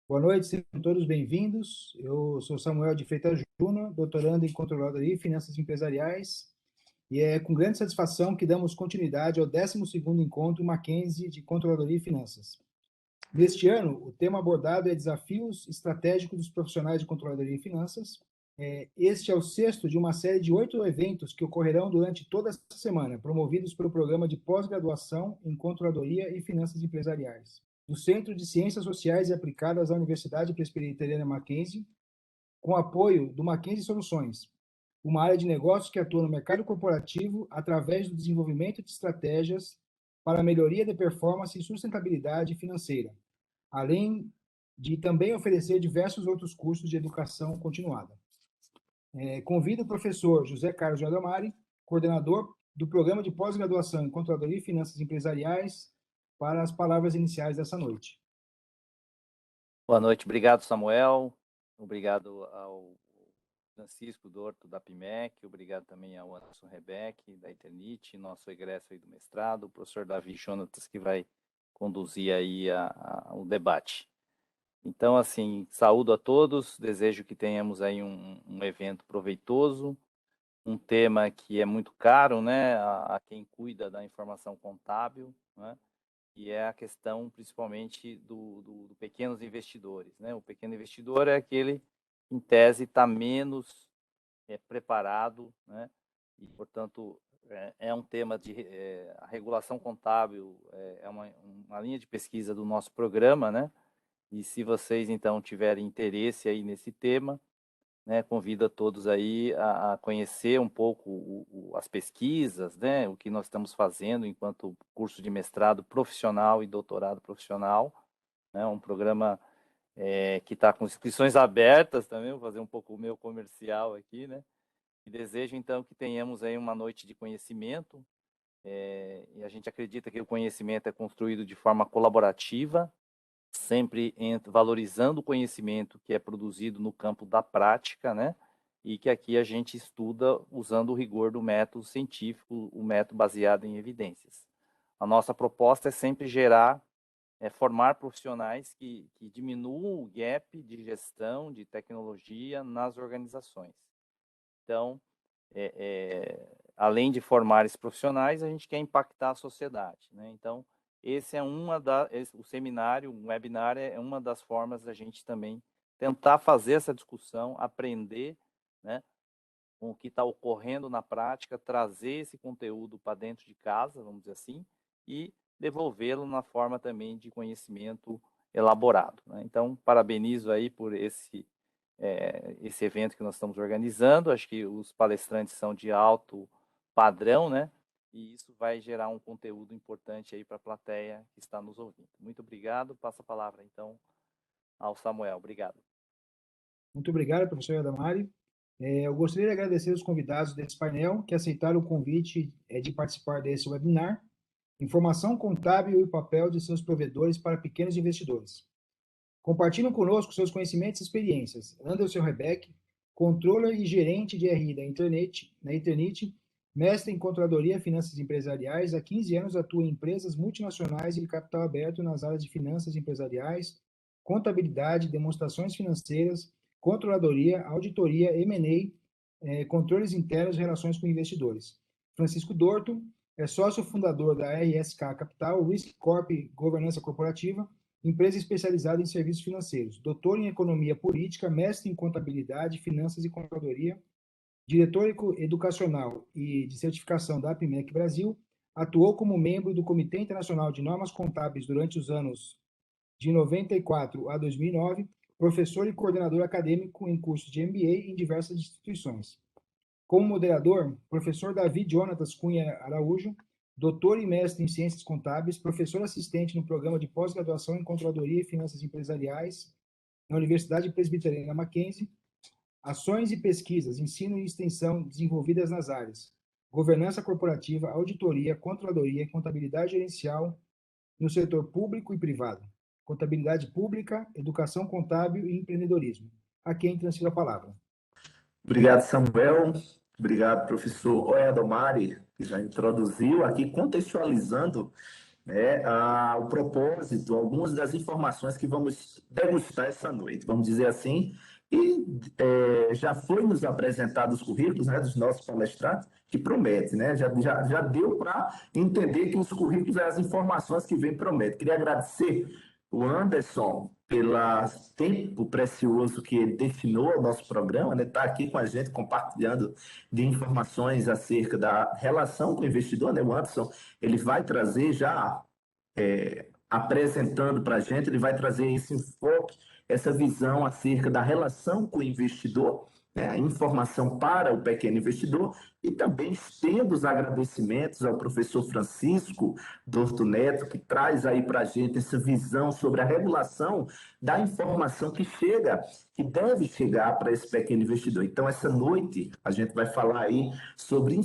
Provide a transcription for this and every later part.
Boa noite, sejam todos bem-vindos. Eu sou Samuel de Freitas Júnior, doutorando em Controladoria e Finanças Empresariais, e é com grande satisfação que damos continuidade ao 12º Encontro Mackenzie de Controladoria e Finanças. Neste ano, o tema abordado é Desafios Estratégicos dos Profissionais de Controladoria e Finanças. Este é o sexto de uma série de 8 eventos que ocorrerão durante toda essa semana, promovidos pelo Programa de Pós-Graduação em Controladoria e Finanças Empresariais do Centro de Ciências Sociais e Aplicadas da Universidade Presbiteriana Mackenzie, com apoio do Mackenzie Soluções, uma área de negócios que atua no mercado corporativo através do desenvolvimento de estratégias para a melhoria da performance e sustentabilidade financeira, além de também oferecer diversos outros cursos de educação continuada. Convido o professor José Carlos de Adamari, coordenador do Programa de Pós-Graduação em Controladoria e Finanças Empresariais, para as palavras iniciais dessa noite. Boa noite, obrigado Samuel, obrigado ao Francisco Dorto da PIMEC, obrigado também ao Anderson Rebeck da Eternit, nosso egresso aí do mestrado, o professor Davi Jonatas que vai conduzir aí o debate. Então, assim, saúdo a todos, desejo que tenhamos aí um evento proveitoso, um tema que é muito caro, né, a quem cuida da informação contábil, né, e é a questão principalmente do pequenos investidores, né? O pequeno investidor é aquele, em tese, está menos preparado, né? E, portanto, é um tema de a regulação contábil, é uma linha de pesquisa do nosso programa, né? E se vocês, então, tiverem interesse aí nesse tema, né, convido a todos aí a conhecer um pouco as pesquisas, né, o que nós estamos fazendo enquanto curso de mestrado profissional e doutorado profissional, né, um programa que está com inscrições abertas também, vou fazer um pouco o meu comercial aqui, né, e desejo então que tenhamos aí uma noite de conhecimento, e a gente acredita que o conhecimento é construído de forma colaborativa, sempre valorizando o conhecimento que é produzido no campo da prática, né? E que aqui a gente estuda usando o rigor do método científico, o método baseado em evidências. A nossa proposta é sempre formar profissionais que diminuam o gap de gestão, de tecnologia nas organizações. Então, além de formar esses profissionais, a gente quer impactar a sociedade, né? Então, o seminário, um webinar é uma das formas da gente também tentar fazer essa discussão, aprender, né, com o que está ocorrendo na prática, trazer esse conteúdo para dentro de casa, vamos dizer assim, e devolvê-lo na forma também de conhecimento elaborado, né? Então, parabenizo aí por esse evento que nós estamos organizando. Acho que os palestrantes são de alto padrão, né? E isso vai gerar um conteúdo importante aí para a plateia que está nos ouvindo. Muito obrigado. Passo a palavra, então, ao Samuel. Obrigado. Muito obrigado, professor Adamari. Eu gostaria de agradecer os convidados desse painel que aceitaram o convite de participar desse webinar, Informação Contábil e o Papel de seus Provedores para Pequenos Investidores. Compartilhem conosco seus conhecimentos e experiências. Anderson Rebeck, controller e gerente de RI na Eternit, mestre em Controladoria e Finanças Empresariais, há 15 anos atua em empresas multinacionais e de capital aberto nas áreas de finanças empresariais, contabilidade, demonstrações financeiras, controladoria, auditoria, M&A, controles internos e relações com investidores. Francisco Dorto é sócio fundador da RSK Capital, Risk Corp Governança Corporativa, empresa especializada em serviços financeiros, doutor em economia política, mestre em contabilidade, finanças e controladoria, diretor educacional e de certificação da APIMEC Brasil, atuou como membro do Comitê Internacional de Normas Contábeis durante os anos de 94 a 2009, professor e coordenador acadêmico em cursos de MBA em diversas instituições. Como moderador, professor Davi Jonatas Cunha Araújo, doutor e mestre em Ciências Contábeis, professor assistente no programa de pós-graduação em Controladoria e Finanças Empresariais na Universidade Presbiteriana Mackenzie, ações e pesquisas, ensino e extensão desenvolvidas nas áreas governança corporativa, auditoria, controladoria e contabilidade gerencial no setor público e privado, contabilidade pública, educação contábil e empreendedorismo. A quem transfiro a palavra. Obrigado, Samuel. Obrigado, professor Adamari, que já introduziu aqui, contextualizando né, o propósito, algumas das informações que vamos degustar essa noite, vamos dizer assim, e já foi nos apresentados os currículos, né, dos nossos palestrantes, que promete, né? Já deu para entender que os currículos são as informações que vem promete. Queria agradecer o Anderson pelo tempo precioso que ele destinou ao nosso programa, né? Está aqui com a gente compartilhando de informações acerca da relação com o investidor, né? O Anderson, ele vai trazer já apresentando para a gente, ele vai trazer esse enfoque, essa visão acerca da relação com o investidor, né, a informação para o pequeno investidor, e também estendo os agradecimentos ao professor Francisco Dorto Neto, que traz aí para a gente essa visão sobre a regulação da informação que chega, que deve chegar para esse pequeno investidor. Então, essa noite, a gente vai falar aí sobre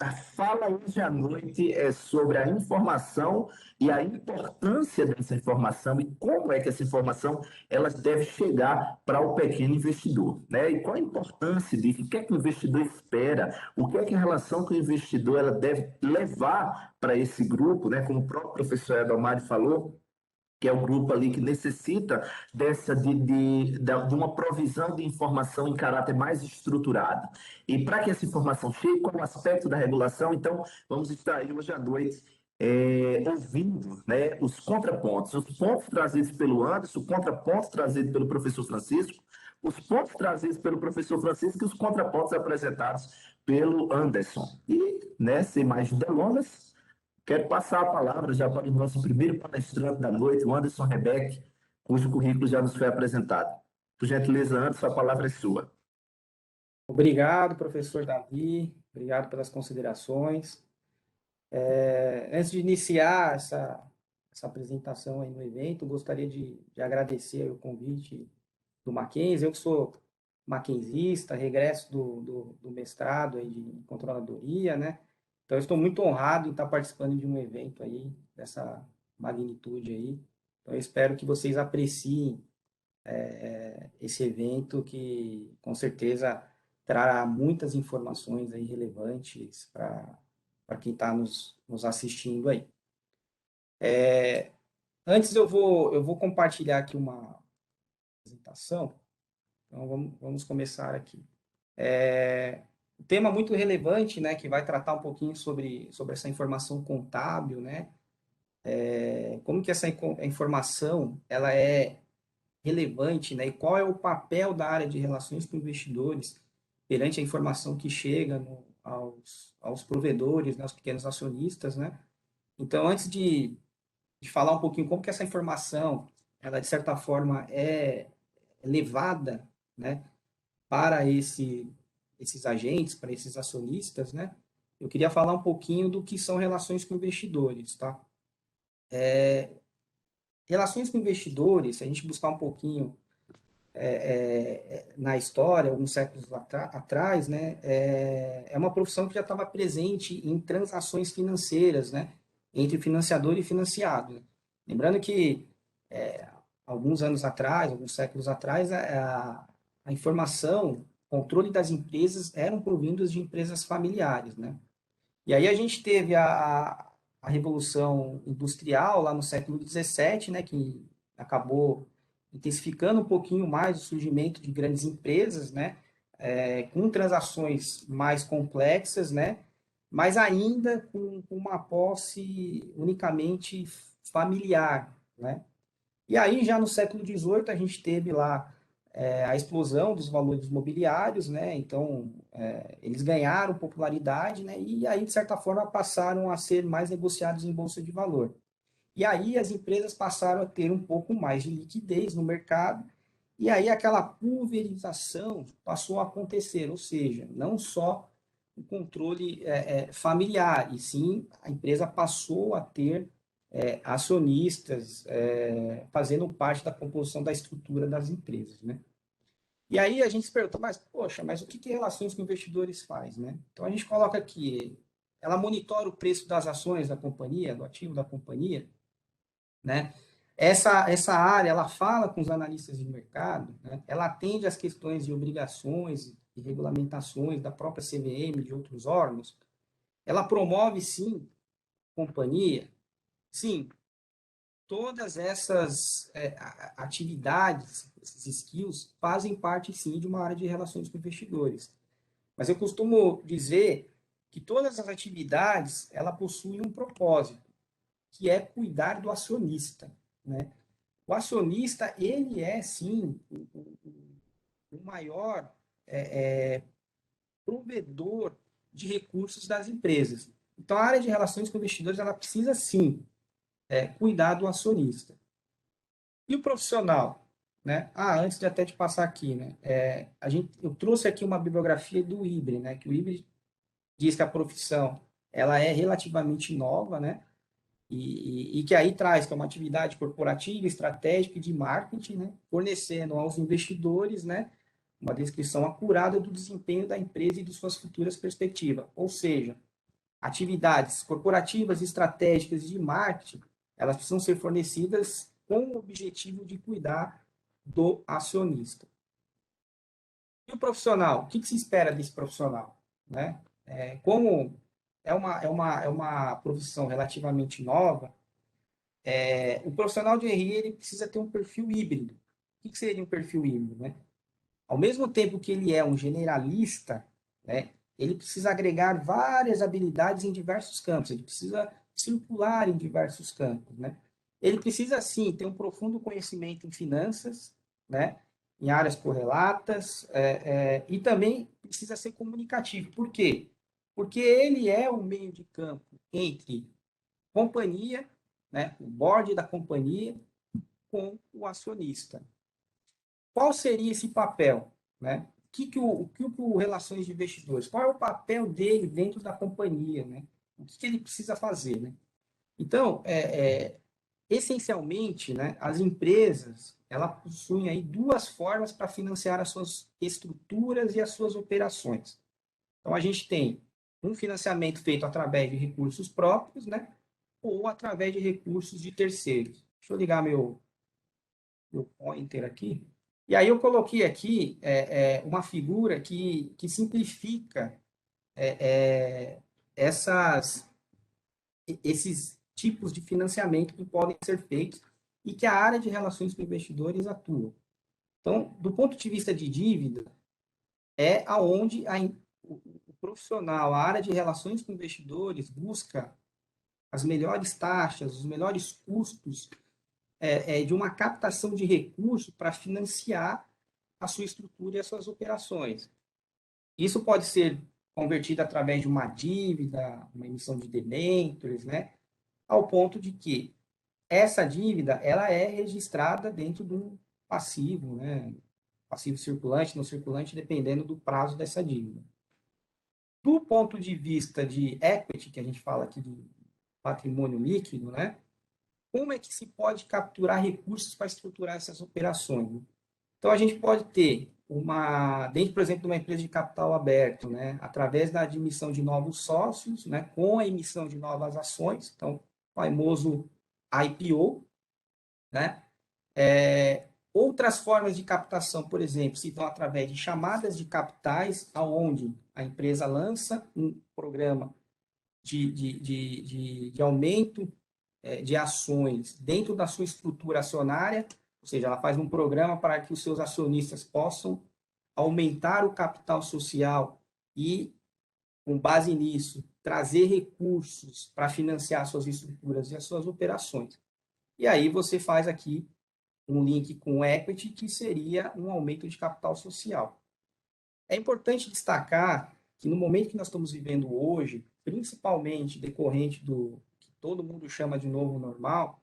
a fala hoje à noite é sobre a informação e a importância dessa informação e como é que essa informação ela deve chegar para o pequeno investidor, né? E qual a importância disso? O que é que o investidor espera? O que é que a relação com o investidor ela deve levar para esse grupo, né? Como o próprio professor Edomari falou, que é o grupo ali que necessita de uma provisão de informação em caráter mais estruturado. E para que essa informação chegue, qual o aspecto da regulação? Então, vamos estar aí hoje à noite ouvindo, né, os contrapontos, os pontos trazidos pelo Anderson, o contraponto trazido pelo professor Francisco, os pontos trazidos pelo professor Francisco e os contrapontos apresentados pelo Anderson. E, né, sem mais delongas, quero passar a palavra já para o nosso primeiro palestrante da noite, o Anderson Rebeck, cujo currículo já nos foi apresentado. Por gentileza, Anderson, a palavra é sua. Obrigado, professor Davi. Obrigado pelas considerações. Antes de iniciar essa apresentação aí no evento, gostaria de agradecer o convite do Mackenzie. Eu que sou mackenzista, regresso do mestrado aí de controladoria, né? Então, eu estou muito honrado em estar participando de um evento aí, dessa magnitude aí. Então, eu espero que vocês apreciem esse evento que, com certeza, trará muitas informações aí relevantes para quem está nos assistindo aí. Antes, eu vou compartilhar aqui uma apresentação. Então, vamos começar aqui. Um tema muito relevante, né, que vai tratar um pouquinho sobre essa informação contábil, né? Como que essa informação ela é relevante, né? E qual é o papel da área de relações com investidores perante a informação que chega aos provedores, né, aos pequenos acionistas, né? Então, antes de falar um pouquinho como que essa informação, ela de certa forma é levada, né, para esses agentes, para esses acionistas, né? Eu queria falar um pouquinho do que são relações com investidores, tá? Relações com investidores, se a gente buscar um pouquinho na história, alguns séculos atrás, né, é uma profissão que já estava presente em transações financeiras, né, entre financiador e financiado, né? Lembrando que alguns anos atrás, alguns séculos atrás, a informação, controle das empresas eram provindos de empresas familiares, né? E aí a gente teve a Revolução Industrial lá no século XVII, né, que acabou intensificando um pouquinho mais o surgimento de grandes empresas, né, com transações mais complexas, né, mas ainda com uma posse unicamente familiar, né? E aí, já no século XVIII, a gente teve lá a explosão dos valores mobiliários, né? Então, eles ganharam popularidade, né? E aí, de certa forma, passaram a ser mais negociados em bolsa de valor. E aí, as empresas passaram a ter um pouco mais de liquidez no mercado, e aí aquela pulverização passou a acontecer, ou seja, não só o controle familiar, e sim a empresa passou a ter acionistas fazendo parte da composição da estrutura das empresas, né? E aí a gente se pergunta, mas, poxa, mas o que relações com investidores faz, né? Então a gente coloca aqui, ela monitora o preço das ações da companhia, do ativo da companhia, né? Essa área, ela fala com os analistas de mercado, né? Ela atende às questões de obrigações e regulamentações da própria CVM e de outros órgãos. Ela promove, sim, companhia, Sim, todas essas atividades, esses skills, fazem parte, sim, de uma área de relações com investidores. Mas eu costumo dizer que todas as atividades, ela possuem um propósito, que é cuidar do acionista, né? O acionista, ele é, sim, o maior provedor de recursos das empresas. Então, a área de relações com investidores, ela precisa, sim, cuidar do acionista. E o profissional? Né? Antes de até te passar aqui, né? Eu trouxe aqui uma bibliografia do IBRE, né? Que o IBRE diz que a profissão ela é relativamente nova, né? E que aí traz que é uma atividade corporativa, estratégica e de marketing, né? Fornecendo aos investidores, né? Uma descrição acurada do desempenho da empresa e de suas futuras perspectivas. Ou seja, atividades corporativas, estratégicas e de marketing, elas precisam ser fornecidas com o objetivo de cuidar do acionista. E o profissional? O que se espera desse profissional? Né? Como é uma profissão relativamente nova, o profissional de RI ele precisa ter um perfil híbrido. O que seria um perfil híbrido? Né? Ao mesmo tempo que ele é um generalista, né, ele precisa agregar várias habilidades em diversos campos, ele precisa circular em diversos campos. Né? Ele precisa, sim, ter um profundo conhecimento em finanças, né, em áreas correlatas, e também precisa ser comunicativo. Por quê? Porque ele é o meio de campo entre companhia, né, o board da companhia, com o acionista. Qual seria esse papel? Né? O que o Relações de Investidores? Qual é o papel dele dentro da companhia? Né? O que ele precisa fazer? Né? Então, essencialmente, né, as empresas elas possuem aí duas formas para financiar as suas estruturas e as suas operações. Então, a gente tem um financiamento feito através de recursos próprios, né, ou através de recursos de terceiros. Deixa eu ligar meu pointer aqui. E aí eu coloquei aqui uma figura que simplifica esses tipos de financiamento que podem ser feitos e que a área de relações com investidores atua. Então, do ponto de vista de dívida, é aonde o profissional, a área de relações com investidores busca as melhores taxas, os melhores custos de uma captação de recursos para financiar a sua estrutura e as suas operações. Isso pode ser convertido através de uma dívida, uma emissão de debêntures, né? Ao ponto de que essa dívida ela é registrada dentro de um passivo, né? Passivo circulante, não circulante, dependendo do prazo dessa dívida. Do ponto de vista de equity, que a gente fala aqui de patrimônio líquido, né? Como é que se pode capturar recursos para estruturar essas operações? Então, a gente pode ter dentro, por exemplo, de uma empresa de capital aberto, né, através da admissão de novos sócios, né, com a emissão de novas ações, então, o famoso IPO, né? Outras formas de captação, por exemplo, se dão através de chamadas de capitais, aonde a empresa lança um programa de aumento de ações dentro da sua estrutura acionária, ou seja, ela faz um programa para que os seus acionistas possam aumentar o capital social e, com base nisso, trazer recursos para financiar suas estruturas e as suas operações. E aí você faz aqui um link com equity, que seria um aumento de capital social. É importante destacar que no momento que nós estamos vivendo hoje, principalmente decorrente do que todo mundo chama de novo normal,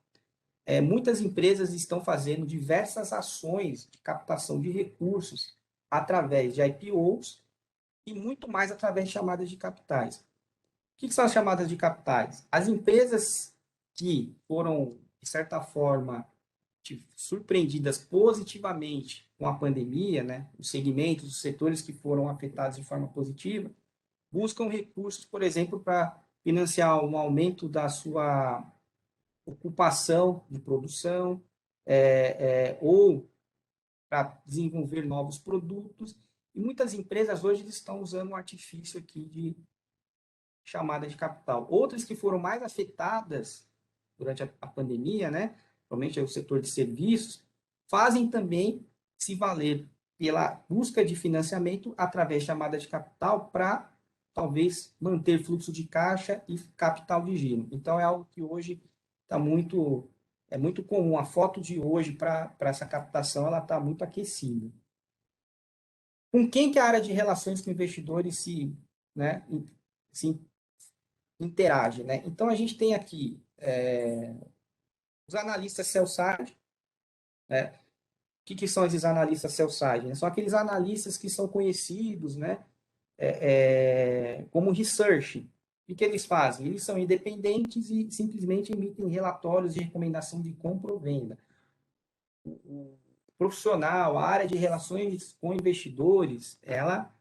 muitas empresas estão fazendo diversas ações de captação de recursos através de IPOs e muito mais através de chamadas de capitais. O que são as chamadas de capitais? As empresas que foram, de certa forma, surpreendidas positivamente com a pandemia, né? Os segmentos, os setores que foram afetados de forma positiva, buscam recursos, por exemplo, para financiar um aumento da sua ocupação de produção, ou para desenvolver novos produtos. E muitas empresas hoje estão usando um artifício aqui de chamada de capital. Outras que foram mais afetadas durante a pandemia, né? Principalmente o setor de serviços, fazem também se valer pela busca de financiamento através de chamada de capital para talvez manter fluxo de caixa e capital de giro. Então, é algo que hoje está muito comum. A foto de hoje para essa captação ela está muito aquecida. Com quem que a área de relações com investidores se interage, né? Então, a gente tem aqui os analistas sell-side, né? O que são esses analistas sell-side? São aqueles analistas que são conhecidos, né? Como research. O que eles fazem? Eles são independentes e simplesmente emitem relatórios de recomendação de compra ou venda. O profissional, a área de relações com investidores, ela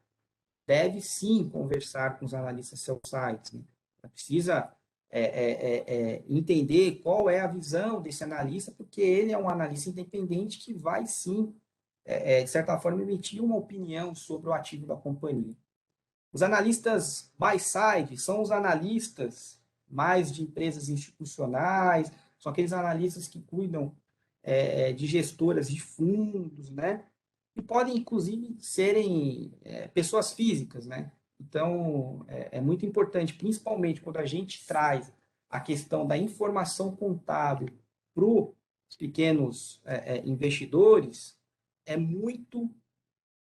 deve sim conversar com os analistas sell-side, né? Ela precisa entender qual é a visão desse analista, porque ele é um analista independente que vai sim, de certa forma, emitir uma opinião sobre o ativo da companhia. Os analistas buy-side são os analistas mais de empresas institucionais, são aqueles analistas que cuidam de gestoras de fundos, né? E podem, inclusive, serem pessoas físicas, né? Então, é muito importante, principalmente quando a gente traz a questão da informação contábil para os pequenos investidores, é muito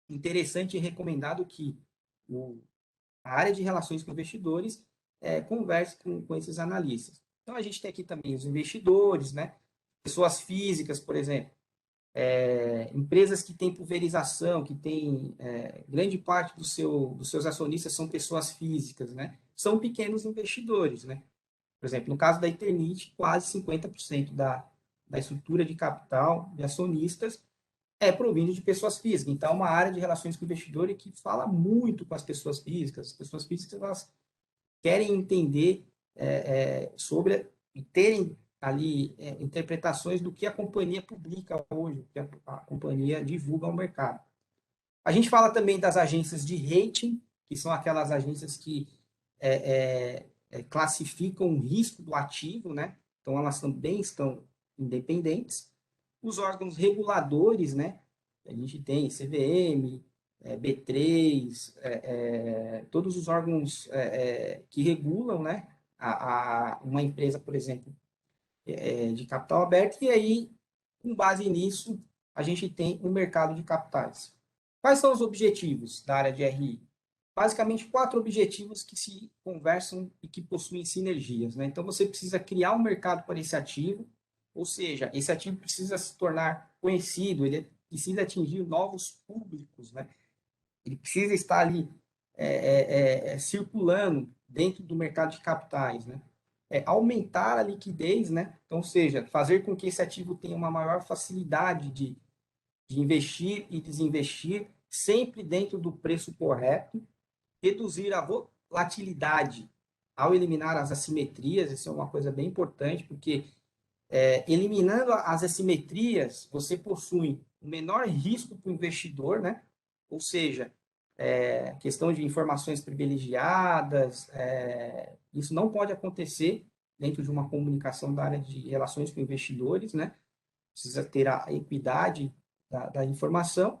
interessante e recomendado que a área de relações com investidores converse com esses analistas. Então, a gente tem aqui também os investidores, né? Pessoas físicas, por exemplo. Empresas que têm pulverização, que têm grande parte dos seus acionistas são pessoas físicas, né? São pequenos investidores, né? Por exemplo, no caso da Eternit, quase 50% da estrutura de capital de acionistas é provindo de pessoas físicas. Então, é uma área de relações com o investidor que fala muito com as pessoas físicas. As pessoas físicas elas querem entender sobre e terem ali interpretações do que a companhia publica hoje, que a companhia divulga ao mercado. A gente fala também das agências de rating, que são aquelas agências que classificam o risco do ativo, né? Então, elas também estão independentes. Os órgãos reguladores, né? A gente tem CVM, B3, todos os órgãos que regulam, né? Uma empresa, por exemplo, de capital aberto, e aí, com base nisso, a gente tem o mercado de capitais. Quais são os objetivos da área de RI? Basicamente, 4 objetivos que se conversam e que possuem sinergias, né? Então, você precisa criar um mercado para esse ativo, ou seja, esse ativo precisa se tornar conhecido, ele precisa atingir novos públicos, né? Ele precisa estar ali circulando dentro do mercado de capitais, né? Aumentar a liquidez, né? Então, ou seja, fazer com que esse ativo tenha uma maior facilidade de investir e desinvestir, sempre dentro do preço correto, reduzir a volatilidade ao eliminar as assimetrias, isso é uma coisa bem importante, porque eliminando as assimetrias, você possui um menor risco para o investidor, né? Ou seja, questão de informações privilegiadas, isso não pode acontecer dentro de uma comunicação da área de relações com investidores, né? Precisa ter a equidade da informação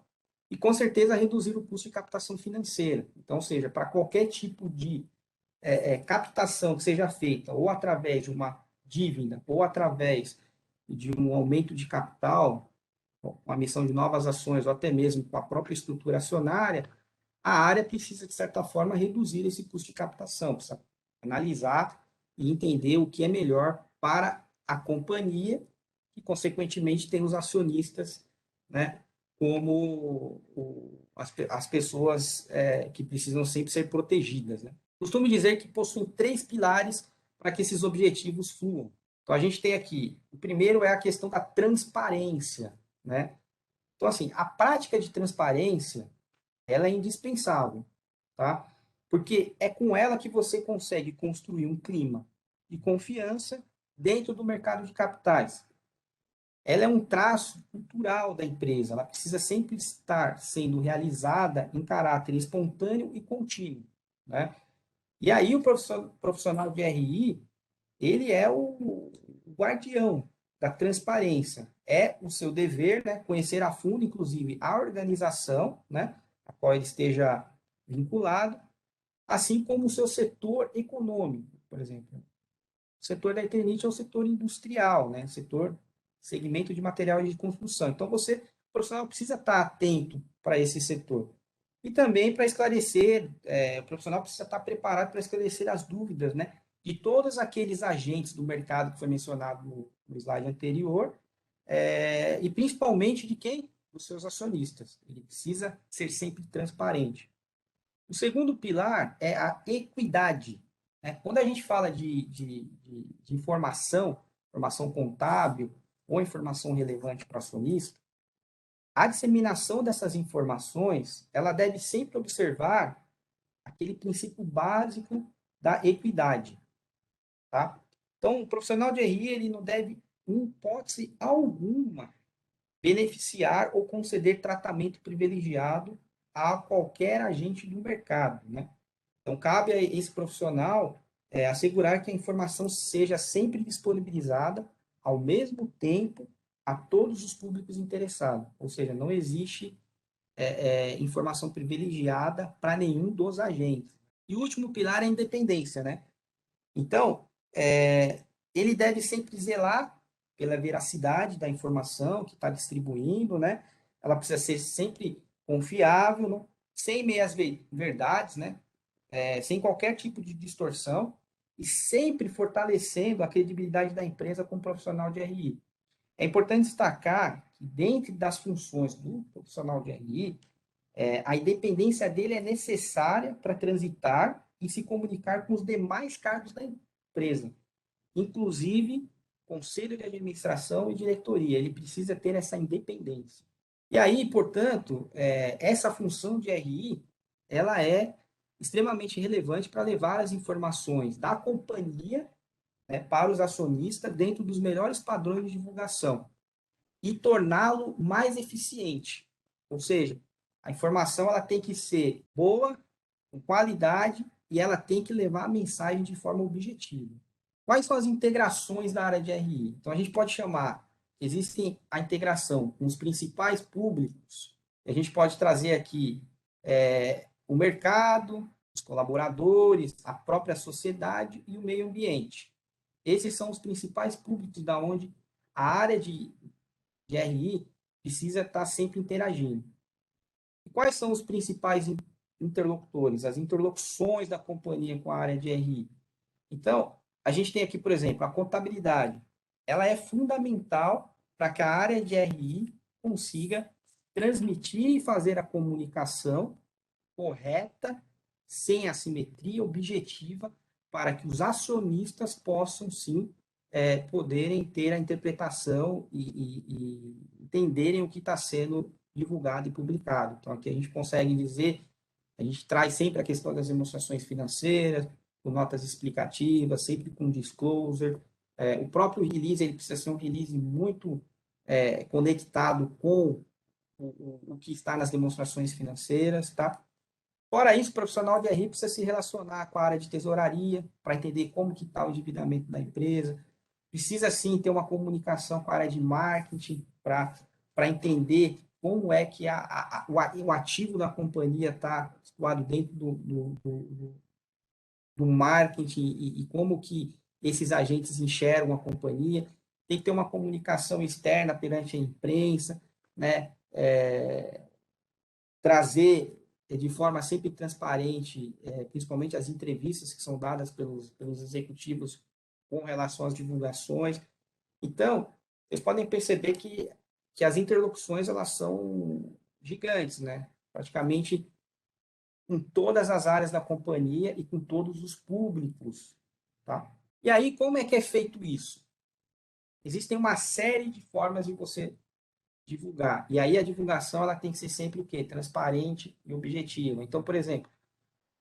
e, com certeza, reduzir o custo de captação financeira. Então, ou seja, para qualquer tipo de captação que seja feita ou através de uma dívida ou através de um aumento de capital, com a emissão de novas ações ou até mesmo com a própria estrutura acionária, a área precisa, de certa forma, reduzir esse custo de captação, precisa analisar e entender o que é melhor para a companhia e, consequentemente, tem os acionistas, né, como as pessoas que precisam sempre ser protegidas, né? Costumo dizer que possuem 3 pilares para que esses objetivos fluam. Então, a gente tem aqui, o primeiro é a questão da transparência, né? Então, assim, a prática de transparência, ela é indispensável, tá? Porque é com ela que você consegue construir um clima de confiança dentro do mercado de capitais. Ela é um traço cultural da empresa, ela precisa sempre estar sendo realizada em caráter espontâneo e contínuo, né? E aí o profissional de RI, ele é o guardião da transparência. É o seu dever, né, conhecer a fundo, inclusive, a organização, né, a qual ele esteja vinculado, assim como o seu setor econômico, por exemplo. O setor da Eternit é o setor industrial, né, segmento de material de construção. Então, o profissional, precisa estar atento para esse setor. E também para esclarecer, o profissional precisa estar preparado para esclarecer as dúvidas, né, de todos aqueles agentes do mercado que foi mencionado no slide anterior, e principalmente de quem? Dos seus acionistas. Ele precisa ser sempre transparente. O segundo pilar é a equidade, né? Quando a gente fala de informação contábil ou informação relevante para o acionista, a disseminação dessas informações, ela deve sempre observar aquele princípio básico da equidade, tá? Então, o profissional de RI, ele não deve, em hipótese alguma, beneficiar ou conceder tratamento privilegiado a qualquer agente do mercado, né? Então, cabe a esse profissional assegurar que a informação seja sempre disponibilizada ao mesmo tempo a todos os públicos interessados. Ou seja, não existe informação privilegiada para nenhum dos agentes. E o último pilar é a independência, né? Então, ele deve sempre zelar pela veracidade da informação que está distribuindo, né? Ela precisa ser sempre confiável, né? Sem meias verdades, né? Sem qualquer tipo de distorção e sempre fortalecendo a credibilidade da empresa como profissional de RI. É importante destacar que, dentro das funções do profissional de RI, a independência dele é necessária para transitar e se comunicar com os demais cargos da empresa, inclusive conselho de administração e diretoria. Ele precisa ter essa independência. E aí, portanto, essa função de RI, ela é extremamente relevante para levar as informações da companhia, né, para os acionistas dentro dos melhores padrões de divulgação e torná-lo mais eficiente. Ou seja, a informação ela tem que ser boa, com qualidade, e ela tem que levar a mensagem de forma objetiva. Quais são as integrações da área de RI? Então, a gente pode chamar, existe a integração com os principais públicos, a gente pode trazer aqui o mercado, os colaboradores, a própria sociedade e o meio ambiente. Esses são os principais públicos da onde a área de RI precisa estar sempre interagindo. E quais são os principais interlocutores, as interlocuções da companhia com a área de RI? Então, a gente tem aqui, por exemplo, a contabilidade. Ela é fundamental para que a área de RI consiga transmitir e fazer a comunicação correta, sem assimetria, objetiva, para que os acionistas possam, sim, poderem ter a interpretação e entenderem o que está sendo divulgado e publicado. Então, aqui a gente consegue dizer, a gente traz sempre a questão das demonstrações financeiras, com notas explicativas, sempre com disclosure. O próprio release ele precisa ser um release muito conectado com o que está nas demonstrações financeiras, tá? Fora isso, o profissional de RI precisa se relacionar com a área de tesouraria para entender como que está o endividamento da empresa. Precisa, sim, ter uma comunicação com a área de marketing para entender como é que o ativo da companhia está situado dentro do marketing e como que esses agentes enxergam a companhia. Tem que ter uma comunicação externa perante a imprensa, né? Trazer de forma sempre transparente, principalmente as entrevistas que são dadas pelos executivos com relação às divulgações. Então, vocês podem perceber que as interlocuções elas são gigantes, né? Praticamente com todas as áreas da companhia e com todos os públicos, tá? E aí, como é que é feito isso? Existem uma série de formas de você divulgar. E aí a divulgação ela tem que ser sempre o quê? Transparente e objetiva. Então, por exemplo,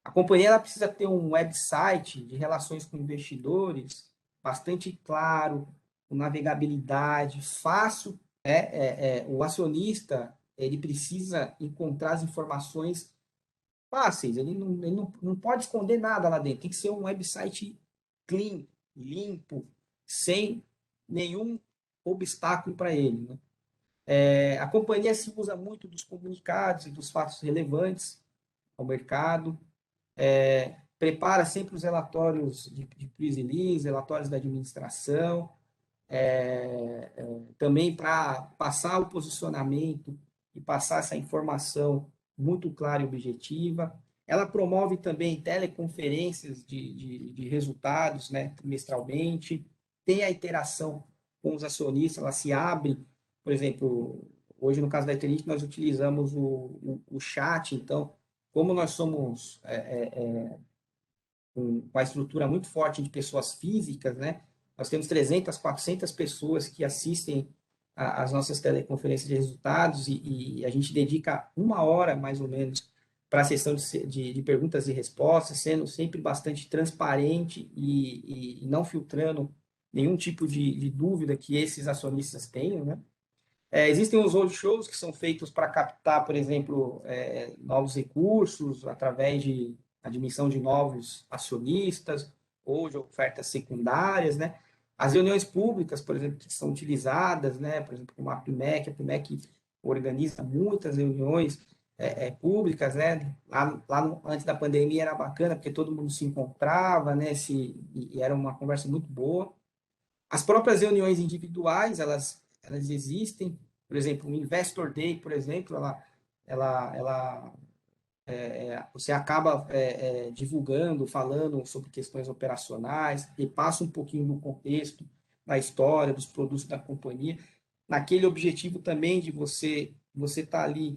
a companhia ela precisa ter um website de relações com investidores bastante claro, com navegabilidade, fácil. O acionista ele precisa encontrar as informações fáceis. Ele não pode esconder nada lá dentro. Tem que ser um website clean, limpo, sem nenhum obstáculo para ele, né? A companhia se usa muito dos comunicados e dos fatos relevantes ao mercado, prepara sempre os relatórios de pre-release, relatórios da administração, também para passar o posicionamento e passar essa informação muito clara e objetiva. Ela promove também teleconferências de resultados, né, trimestralmente, tem a interação com os acionistas, ela se abre, por exemplo, hoje no caso da Eternit nós utilizamos o chat, então, como nós somos com a estrutura muito forte de pessoas físicas, né, nós temos 300, 400 pessoas que assistem às nossas teleconferências de resultados e a gente dedica 1 hora, mais ou menos, para a sessão de perguntas e respostas, sendo sempre bastante transparente e não filtrando nenhum tipo de dúvida que esses acionistas tenham, né? Existem os roadshows que são feitos para captar, por exemplo, novos recursos através de admissão de novos acionistas ou de ofertas secundárias, né? As reuniões públicas, por exemplo, que são utilizadas, né? Por exemplo, como a PMEC organiza muitas reuniões públicas, né? Antes da pandemia era bacana porque todo mundo se encontrava, né? E era uma conversa muito boa. As próprias reuniões individuais, elas existem. Por exemplo, o Investor Day, por exemplo, você acaba divulgando, falando sobre questões operacionais, e passa um pouquinho do contexto, da história, dos produtos da companhia, naquele objetivo também de você estar ali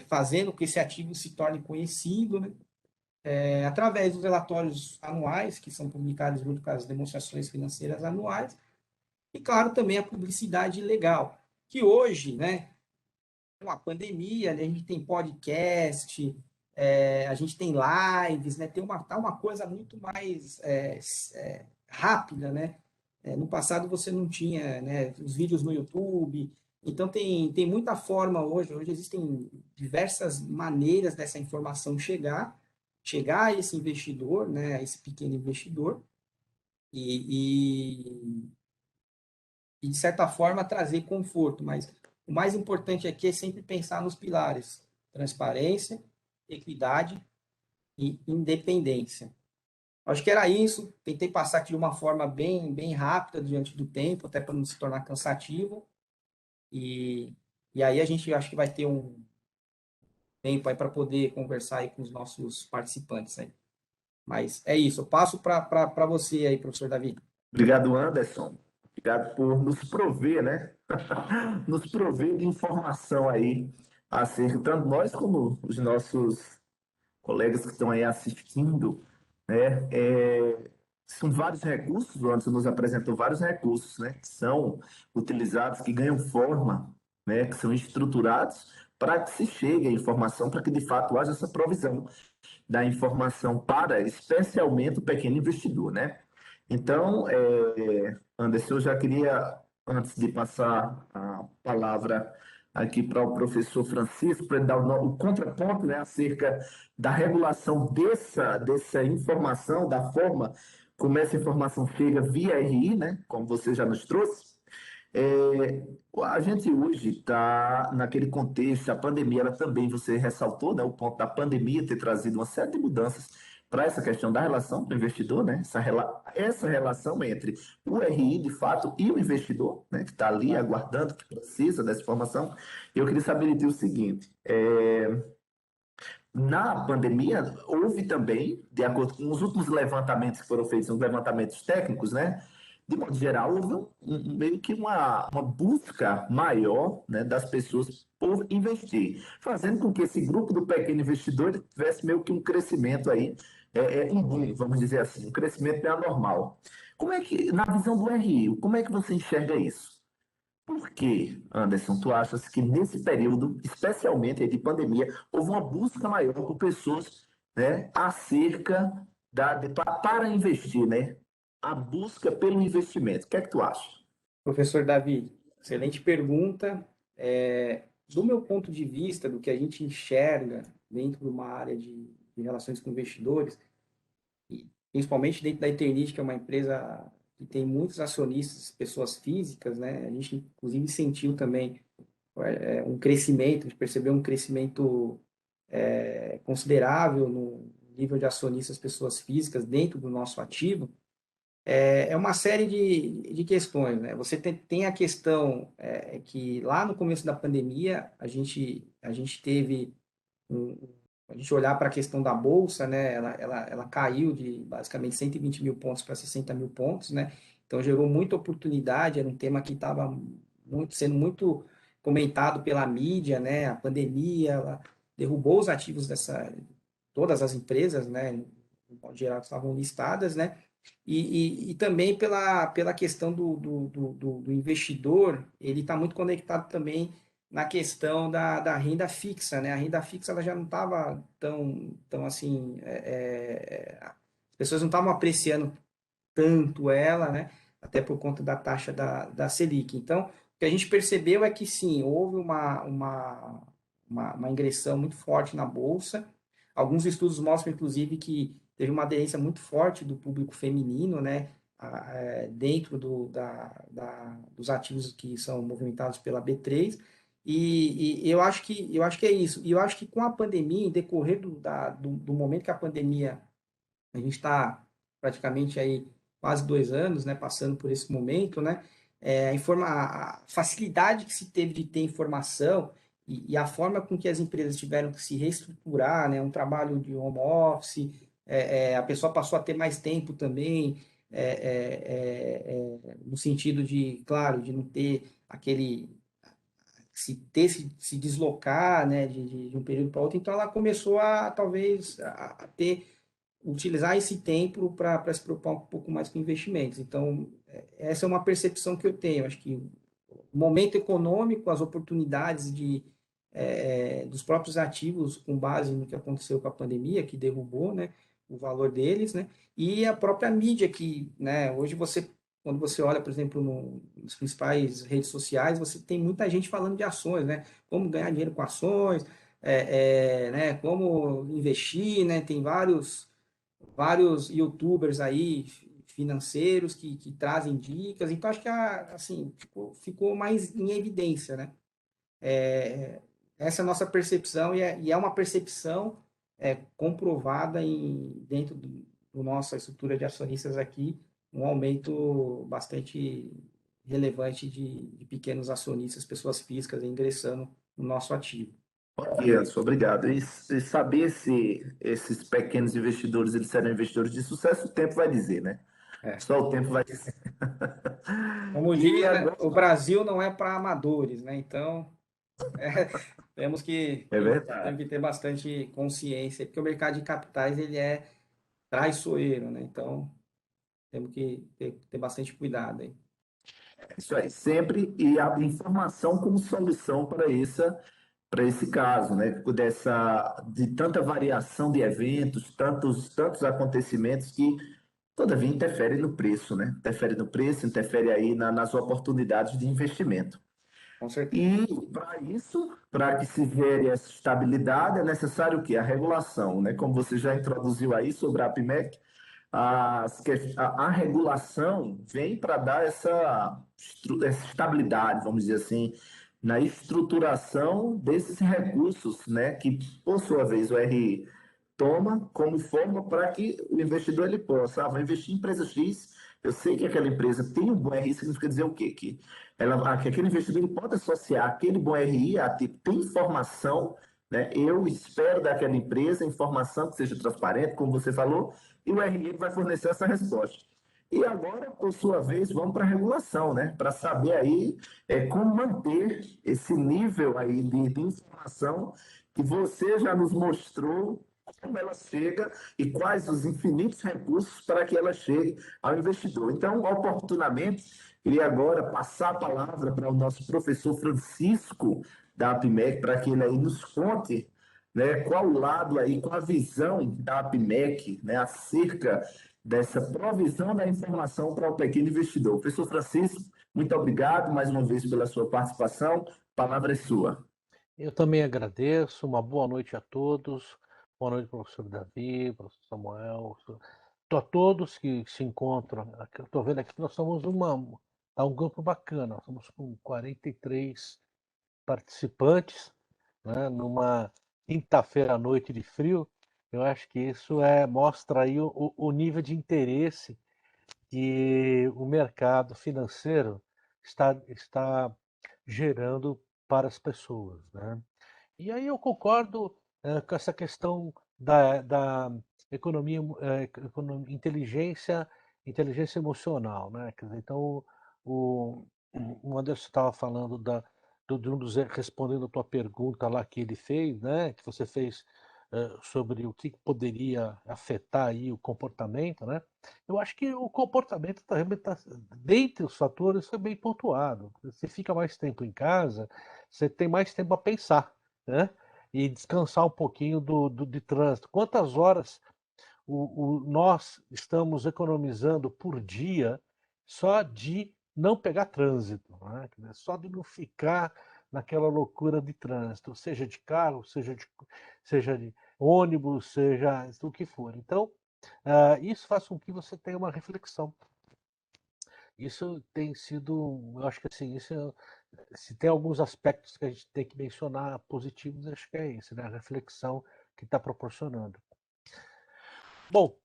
fazendo com que esse ativo se torne conhecido, né? Através dos relatórios anuais, que são publicados junto com as demonstrações financeiras anuais, e, claro, também a publicidade legal, que hoje, né, com a pandemia, né, a gente tem podcast, a gente tem lives, né, tá uma coisa muito mais rápida, né? No passado você não tinha, né, os vídeos no YouTube, então tem muita forma hoje existem diversas maneiras dessa informação chegar a esse investidor, né, a esse pequeno investidor, e de certa forma, trazer conforto. Mas o mais importante aqui é sempre pensar nos pilares: transparência, equidade e independência. Acho que era isso. Tentei passar aqui de uma forma bem rápida diante do tempo, até para não se tornar cansativo. E aí a gente acho que vai ter um tempo aí para poder conversar aí com os nossos participantes aí. Mas é isso. Eu passo para você aí, professor Davi. Obrigado, Anderson. Obrigado por nos prover, né? Nos prover de informação aí acerca, tanto nós como os nossos colegas que estão aí assistindo, né? São vários recursos, o Anderson nos apresentou vários recursos, né? Que são utilizados, que ganham forma, né? Que são estruturados para que se chegue a informação, para que de fato haja essa provisão da informação para, especialmente, o pequeno investidor, né? Então, Anderson, eu já queria, antes de passar a palavra aqui para o professor Francisco, para ele dar o contraponto, né, acerca da regulação dessa informação, da forma como essa informação chega via RI, né, como você já nos trouxe. A gente hoje está naquele contexto, a pandemia, ela também, você ressaltou, né, o ponto da pandemia ter trazido uma série de mudanças para essa questão da relação com o investidor, né, essa relação entre o RI, de fato, e o investidor, né, que está ali aguardando, que precisa dessa informação. Eu queria saber de o seguinte, na pandemia, houve também, de acordo com os últimos levantamentos que foram feitos, os levantamentos técnicos, né? De modo geral, houve meio que uma busca maior, né, das pessoas por investir, fazendo com que esse grupo do pequeno investidor tivesse meio que um crescimento aí, um boom, vamos dizer assim, um crescimento bem anormal. Como é que, na visão do RI, como é que você enxerga isso? Por que, Anderson, tu achas que nesse período, especialmente de pandemia, houve uma busca maior por pessoas, né, acerca para investir, né? A busca pelo investimento. O que é que tu acha? Professor Davi, excelente pergunta. Do meu ponto de vista, do que a gente enxerga dentro de uma área de relações com investidores, principalmente dentro da Eternit, que é uma empresa que tem muitos acionistas, pessoas físicas, né? A gente, inclusive, sentiu também um crescimento, a gente percebeu um crescimento considerável no nível de acionistas, pessoas físicas, dentro do nosso ativo. É uma série de questões, né? Você tem a questão que lá no começo da pandemia a gente teve a gente olhar para a questão da bolsa, né? Ela caiu de basicamente 120 mil pontos para 60 mil pontos, né? Então gerou muita oportunidade, era um tema que estava sendo muito comentado pela mídia, né? A pandemia, ela derrubou os ativos todas as empresas, né? No modo geral, que estavam listadas, né? E também pela questão do investidor, ele está muito conectado também na questão da renda fixa, né? A renda fixa ela já não estava tão assim, as pessoas não estavam apreciando tanto ela, né? Até por conta da taxa da Selic. Então, o que a gente percebeu é que sim, houve uma ingressão muito forte na Bolsa. Alguns estudos mostram, inclusive, que teve uma aderência muito forte do público feminino, né? Dentro dos ativos que são movimentados pela B3. E eu acho que é isso. E eu acho que com a pandemia, em decorrer do momento que a pandemia, a gente está praticamente aí quase 2 anos, né, passando por esse momento, né, a facilidade que se teve de ter informação e a forma com que as empresas tiveram que se reestruturar, né, um trabalho de home office, a pessoa passou a ter mais tempo também, no sentido de, claro, de não ter aquele se deslocar, né, de um período para outro, então ela começou a talvez a ter utilizar esse tempo para se preocupar um pouco mais com investimentos. Então, essa é uma percepção que eu tenho. Acho que o momento econômico, as oportunidades dos próprios ativos, com base no que aconteceu com a pandemia, que derrubou, né, o valor deles, né, e a própria mídia que, né, hoje quando você olha, por exemplo, nas principais redes sociais, você tem muita gente falando de ações, né, como ganhar dinheiro com ações, né, como investir, né, tem vários YouTubers aí financeiros que trazem dicas, então acho que assim, ficou mais em evidência, né? Essa é a nossa percepção e é uma percepção comprovada dentro do nossa estrutura de acionistas aqui, um aumento bastante relevante de pequenos acionistas, pessoas físicas ingressando no nosso ativo. Isso, obrigado. E saber se esses pequenos investidores eles serão investidores de sucesso, o tempo vai dizer, né? É. Só o tempo vai dizer. Como E diz, né, agora, o Brasil não é para amadores, né? Então, temos é temos verdade. que ter bastante consciência, porque o mercado de capitais ele é traiçoeiro, né? Então, temos que ter bastante cuidado aí. Isso aí, sempre e a informação como solução para esse caso, né? De tanta variação de eventos, tantos acontecimentos que todavia interfere no preço, né? Interfere no preço, interfere aí nas oportunidades de investimento. Com certeza. E para isso, para que se gere essa estabilidade, é necessário o quê? A regulação, né? Como você já introduziu aí sobre a APMEC, a regulação vem para dar essa estabilidade, vamos dizer assim, na estruturação desses recursos, né? Que, por sua vez, o RI toma como forma para que o investidor ele possa, vou investir em empresa X, eu sei que aquela empresa tem um bom RI, significa dizer o quê? Que aquele investidor ele pode associar aquele bom RI a tipo, tem informação, né? Eu espero daquela empresa informação que seja transparente, como você falou, e o RI vai fornecer essa resposta. E agora, por sua vez, vamos para a regulação, né? Para saber aí como manter esse nível aí de informação que você já nos mostrou como ela chega e quais os infinitos recursos para que ela chegue ao investidor. Então, oportunamente, queria agora passar a palavra para o nosso professor Francisco da APMEC, para que ele aí nos conte, né, qual o lado aí, qual a visão da APMEC, né, acerca dessa provisão da informação para o pequeno investidor. Professor Francisco, muito obrigado mais uma vez pela sua participação. A palavra é sua. Eu também agradeço. Uma boa noite a todos. Boa noite, professor Davi, professor Samuel, a todos que se encontram. Estou vendo aqui que nós somos um grupo bacana, nós somos com 43 participantes, né, numa quinta-feira à noite de frio. Eu acho que isso mostra aí o nível de interesse que o mercado financeiro está gerando para as pessoas, né? E aí eu concordo com essa questão da economia, inteligência emocional, né? Quer dizer, então, o, o Anderson estava falando respondendo a tua pergunta lá que ele fez, né? Que você fez sobre o que poderia afetar aí o comportamento, né? Eu acho que o comportamento também dentre os fatores, foi bem pontuado. Você fica mais tempo em casa, você tem mais tempo a pensar, né? E descansar um pouquinho de trânsito. Quantas horas nós estamos economizando por dia só de não pegar trânsito, né? Só de não ficar naquela loucura de trânsito, seja de carro, seja de ônibus, seja do que for. Então, isso faz com que você tenha uma reflexão. Isso tem sido, eu acho que assim, se tem alguns aspectos que a gente tem que mencionar positivos, acho que é esse, né? A reflexão que está proporcionando. Bom,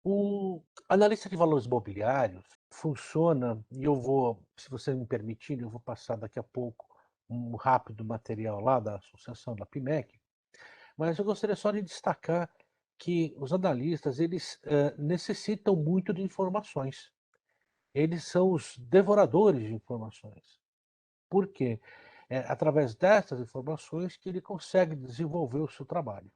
o analista de valores imobiliários funciona, e eu vou, se você me permitir, eu vou passar daqui a pouco um rápido material lá da associação da PIMEC, mas eu gostaria só de destacar que os analistas, eles necessitam muito de informações. Eles são os devoradores de informações. Por quê? É através dessas informações que ele consegue desenvolver o seu trabalho.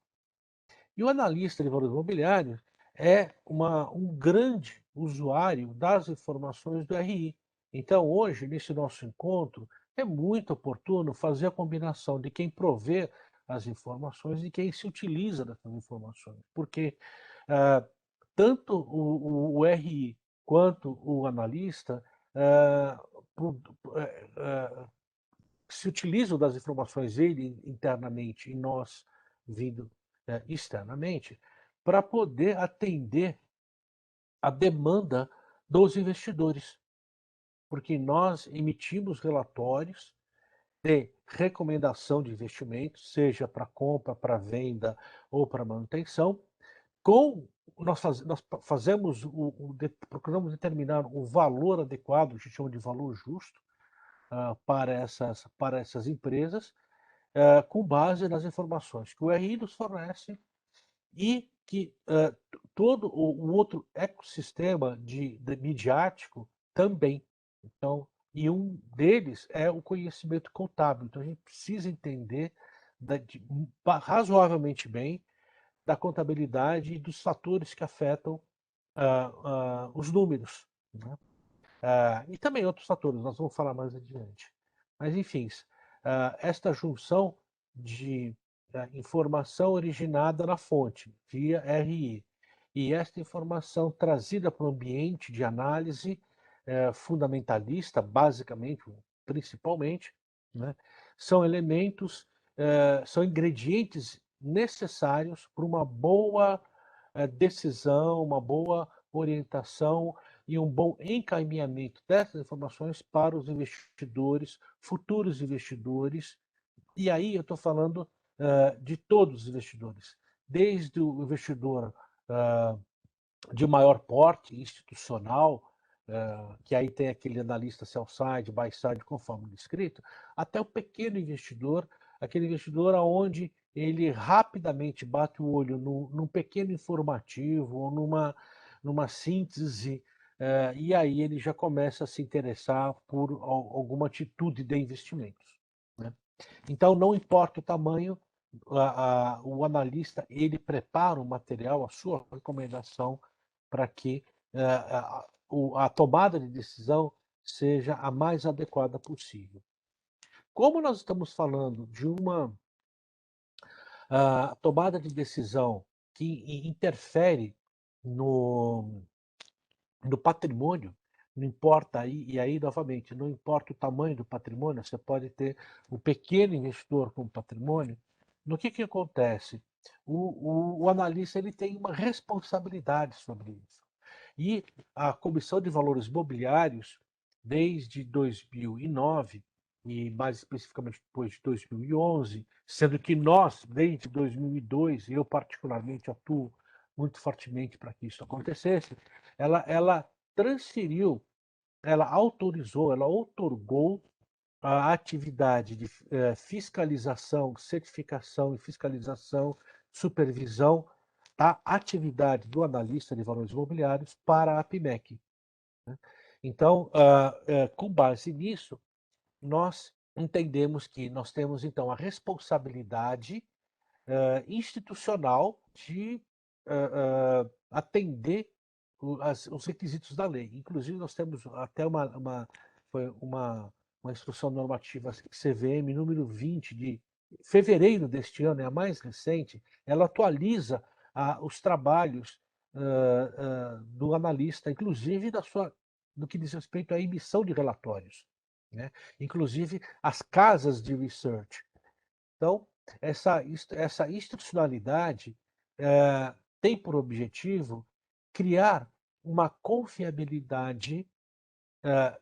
E o analista de valores imobiliários é um grande usuário das informações do RI. Então, hoje, nesse nosso encontro, é muito oportuno fazer a combinação de quem provê as informações e quem se utiliza dessas informações. Porque tanto o RI quanto o analista se utilizam das informações ele internamente e nós vindo externamente para poder atender a demanda dos investidores, porque nós emitimos relatórios de recomendação de investimentos, seja para compra, para venda ou para manutenção, nós fazemos procuramos determinar o valor adequado, a gente chama de valor justo, para essas empresas, com base nas informações que o RI nos fornece e que todo o outro ecossistema midiático também. Então, e um deles é o conhecimento contábil. Então, a gente precisa entender razoavelmente bem da contabilidade e dos fatores que afetam os números, né? E também outros fatores, nós vamos falar mais adiante. Mas, enfim, esta junção de informação originada na fonte, via RI, e esta informação trazida para o ambiente de análise fundamentalista, basicamente, principalmente, né, são elementos, são ingredientes necessários para uma boa decisão, uma boa orientação e um bom encaminhamento dessas informações para os investidores, futuros investidores. E aí eu estou falando de todos os investidores, desde o investidor de maior porte institucional, que aí tem aquele analista sell-side, buy-side, conforme descrito, até o pequeno investidor, aquele investidor aonde ele rapidamente bate o olho num pequeno informativo ou numa síntese, e aí ele já começa a se interessar por alguma atitude de investimentos, né? Então, não importa o tamanho, o analista ele prepara o material, a sua recomendação, para que a tomada de decisão seja a mais adequada possível. Como nós estamos falando de uma tomada de decisão que interfere no patrimônio, não importa aí, e aí novamente, não importa o tamanho do patrimônio, você pode ter o pequeno investidor com patrimônio, no que acontece? O analista ele tem uma responsabilidade sobre isso. E a Comissão de Valores Imobiliários, desde 2009, e mais especificamente depois de 2011, sendo que nós, desde 2002, eu particularmente atuo muito fortemente para que isso acontecesse, ela transferiu, ela autorizou, ela outorgou a atividade de fiscalização, certificação e fiscalização, supervisão da atividade do analista de valores imobiliários para a APIMEC. Então, com base nisso, nós entendemos que nós temos, então, a responsabilidade institucional de atender os requisitos da lei. Inclusive, nós temos até uma instrução normativa CVM número 20 de fevereiro deste ano, é a mais recente, ela atualiza os trabalhos do analista, inclusive no que diz respeito à emissão de relatórios, né? Inclusive as casas de research. Então, essa institucionalidade tem por objetivo criar uma confiabilidade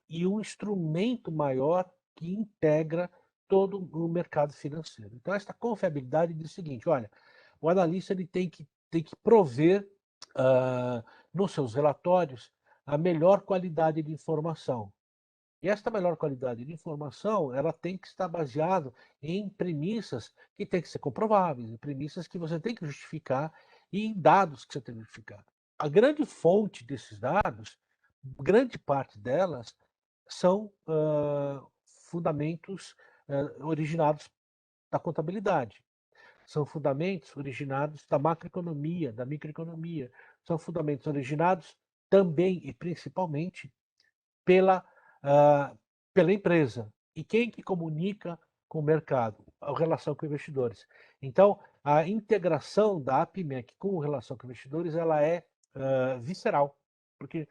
e um instrumento maior que integra todo o mercado financeiro. Então, essa confiabilidade diz o seguinte: olha, o analista ele tem que prover nos seus relatórios a melhor qualidade de informação. E esta melhor qualidade de informação, ela tem que estar baseada em premissas que têm que ser comprováveis, em premissas que você tem que justificar e em dados que você tem que justificar. A grande fonte desses dados, grande parte delas, são fundamentos originados da contabilidade. São fundamentos originados da macroeconomia, da microeconomia. São fundamentos originados também e principalmente pela empresa. E quem que comunica com o mercado? A relação com investidores. Então, a integração da APIMEC com a relação com investidores, ela é visceral, porque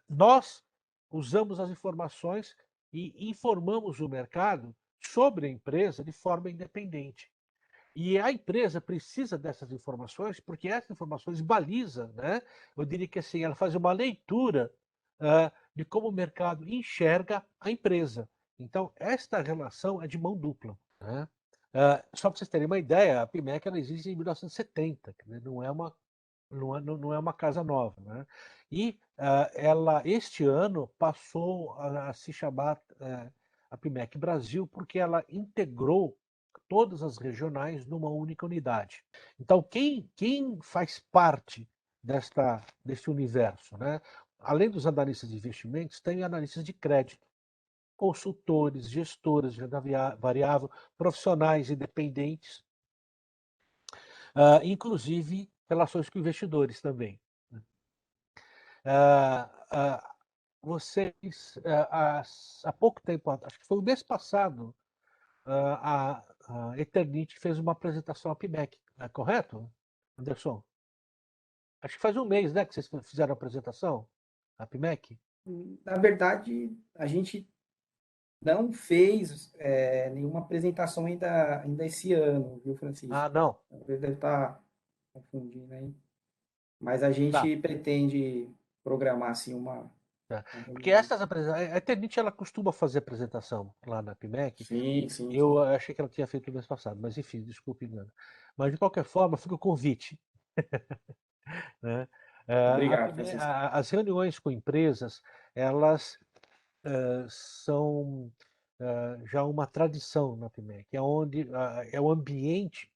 nós usamos as informações e informamos o mercado sobre a empresa de forma independente. E a empresa precisa dessas informações, porque essas informações balizam, né? Eu diria que assim, ela faz uma leitura de como o mercado enxerga a empresa. Então, esta relação é de mão dupla, né? Só para vocês terem uma ideia, a PIMEC ela existe em 1970, né? Não é uma casa nova, né? E ela, este ano, passou a se chamar a PIMEC Brasil, porque ela integrou todas as regionais numa única unidade. Então, quem faz parte desse universo, né? Além dos analistas de investimentos, tem analistas de crédito, consultores, gestores de renda variável, profissionais independentes, inclusive relações com investidores também. Vocês, há pouco tempo, acho que foi o mês passado, a Eternit fez uma apresentação à PIMEC, correto, Anderson? Acho que faz um mês, né, que vocês fizeram a apresentação à PIMEC? Na verdade, a gente não fez nenhuma apresentação ainda esse ano, viu, Francisco? Ah, não. Deve estar confundindo aí. Mas a gente pretende programar assim uma porque essas apresentações, a Eternit ela costuma fazer apresentação lá na PIMEC. Sim. Eu achei que ela tinha feito no mês passado, mas enfim, desculpe, Nana. Mas de qualquer forma, fica o convite. Né? Obrigado, Francisco. As reuniões com empresas, elas são já uma tradição na PIMEC, onde é o ambiente,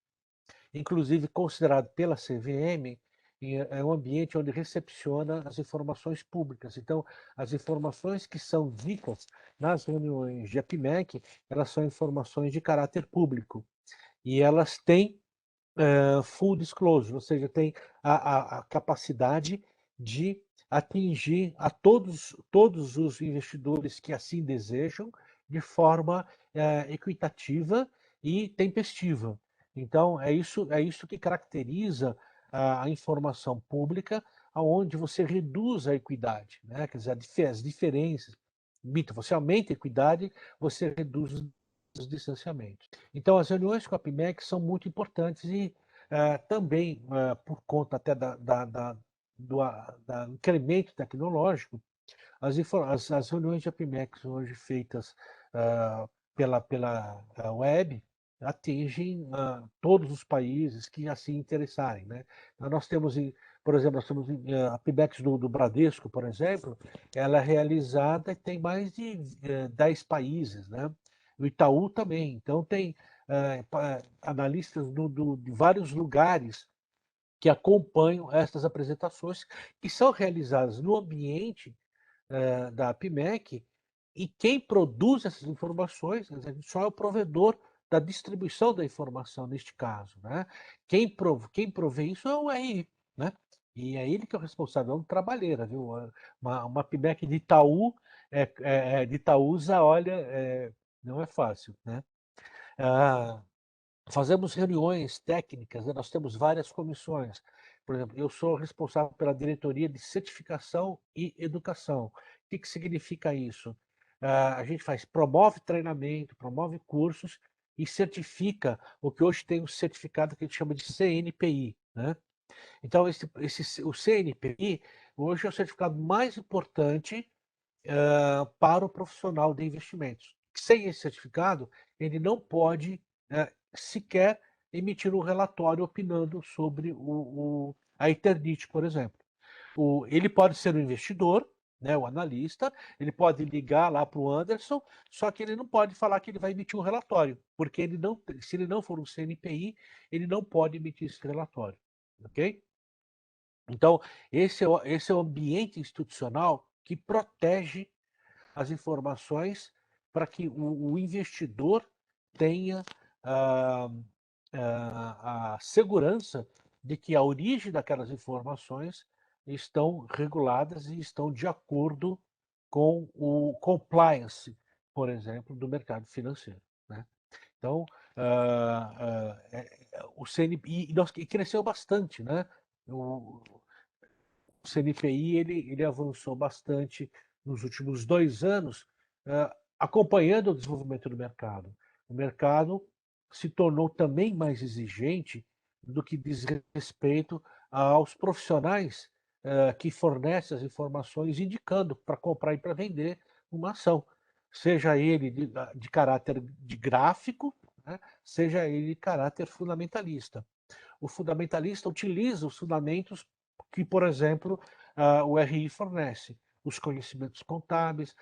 inclusive considerado pela CVM, é um ambiente onde recepciona as informações públicas. Então, as informações que são ditas nas reuniões de APIMEC, elas são informações de caráter público. E elas têm full disclosure, ou seja, tem a capacidade de atingir a todos os investidores que assim desejam de forma equitativa e tempestiva. Então, é isso que caracteriza a informação pública, onde você reduz a equidade, né? Quer dizer, as diferenças. Você aumenta a equidade, você reduz os distanciamentos. Então, as reuniões com a PMEC são muito importantes e também, por conta até do incremento tecnológico, as reuniões de APIMEC hoje feitas pela web atingem todos os países que assim interessarem, né? Então, nós temos, por exemplo, nós temos a APIMEC do Bradesco, por exemplo, ela é realizada e tem mais de 10 países, né? O Itaú também. Então, tem analistas de vários lugares que acompanham estas apresentações, que são realizadas no ambiente da PMEC, e quem produz essas informações só é o provedor da distribuição da informação, neste caso. Né? Quem provê isso é o RI, né? E é ele que é o responsável, é um trabalheira, viu? Uma PMEC de Itaú, de Itaúsa, olha, não é fácil, né? Fazemos reuniões técnicas, né? Nós temos várias comissões. Por exemplo, eu sou responsável pela diretoria de certificação e educação. O que significa isso? A gente promove treinamento, promove cursos e certifica o que hoje tem um certificado que a gente chama de CNPI, né? Então, o CNPI hoje é o certificado mais importante para o profissional de investimentos. Sem esse certificado, ele não pode sequer emitir um relatório opinando sobre a Eternit, por exemplo. Ele pode ser um investidor, né, o analista, ele pode ligar lá para o Anderson, só que ele não pode falar que ele vai emitir um relatório, porque se ele não for um CNPI, ele não pode emitir esse relatório. Ok? Então, esse é o ambiente institucional que protege as informações para que o investidor tenha a segurança de que a origem daquelas informações estão reguladas e estão de acordo com o compliance, por exemplo, do mercado financeiro. Né? Então, o CNPI e cresceu bastante, né? O CNPI ele avançou bastante nos últimos 2 anos, acompanhando o desenvolvimento do mercado. O mercado se tornou também mais exigente do que diz respeito aos profissionais que fornecem as informações indicando para comprar e para vender uma ação, seja ele de caráter de gráfico, né, seja ele de caráter fundamentalista. O fundamentalista utiliza os fundamentos que, por exemplo, o RI fornece, os conhecimentos contábeis,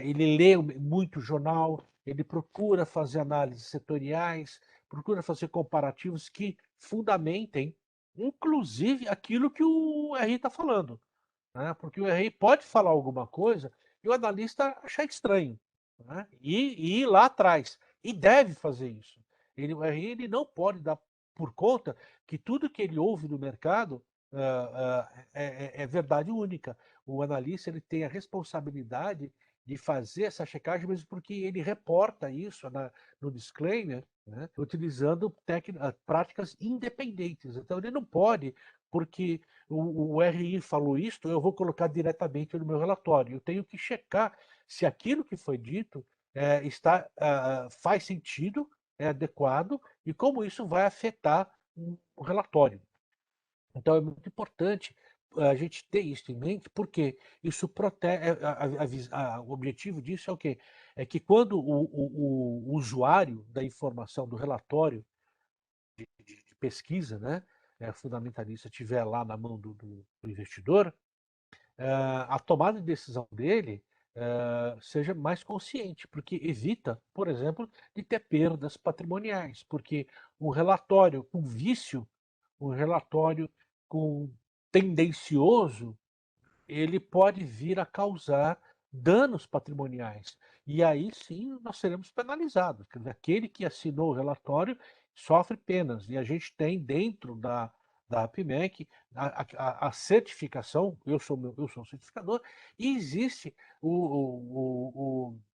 ele lê muito jornal, ele procura fazer análises setoriais, procura fazer comparativos que fundamentem, inclusive, aquilo que o RI está falando. Né? Porque o RI pode falar alguma coisa e o analista achar estranho, né? e ir lá atrás. E deve fazer isso. O RI ele não pode dar por conta que tudo que ele ouve no mercado é verdade única. O analista ele tem a responsabilidade de fazer essa checagem, mesmo porque ele reporta isso no disclaimer, né, utilizando práticas independentes. Então, ele não pode, porque o RI falou isso, eu vou colocar diretamente no meu relatório. Eu tenho que checar se aquilo que foi dito faz sentido, é adequado, e como isso vai afetar o relatório. Então, é muito importante a gente ter isso em mente, porque isso protege. O objetivo disso é o quê? É que quando o usuário da informação do relatório de pesquisa, né, fundamentalista, estiver lá na mão do investidor, a tomada de decisão dele seja mais consciente, porque evita, por exemplo, de ter perdas patrimoniais, porque um relatório com vício, um relatório tendencioso, ele pode vir a causar danos patrimoniais. E aí sim nós seremos penalizados. Aquele que assinou o relatório sofre penas. E a gente tem dentro da PMEC a certificação, eu sou um certificador, e existe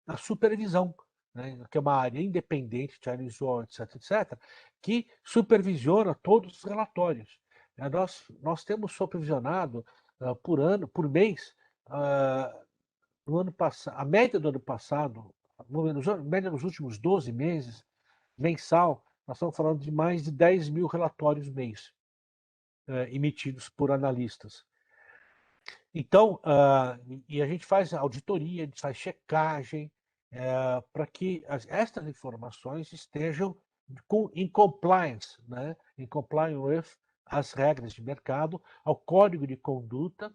a supervisão, né, que é uma área independente, Chinese Wall, etc., etc., que supervisiona todos os relatórios. Nós temos supervisionado por mês, no ano passado, a média do ano passado, média nos últimos 12 meses, mensal, nós estamos falando de mais de 10 mil relatórios mês emitidos por analistas. Então, e a gente faz auditoria, a gente faz checagem para que estas informações estejam em compliance, né? Em compliance with as regras de mercado, ao código de conduta,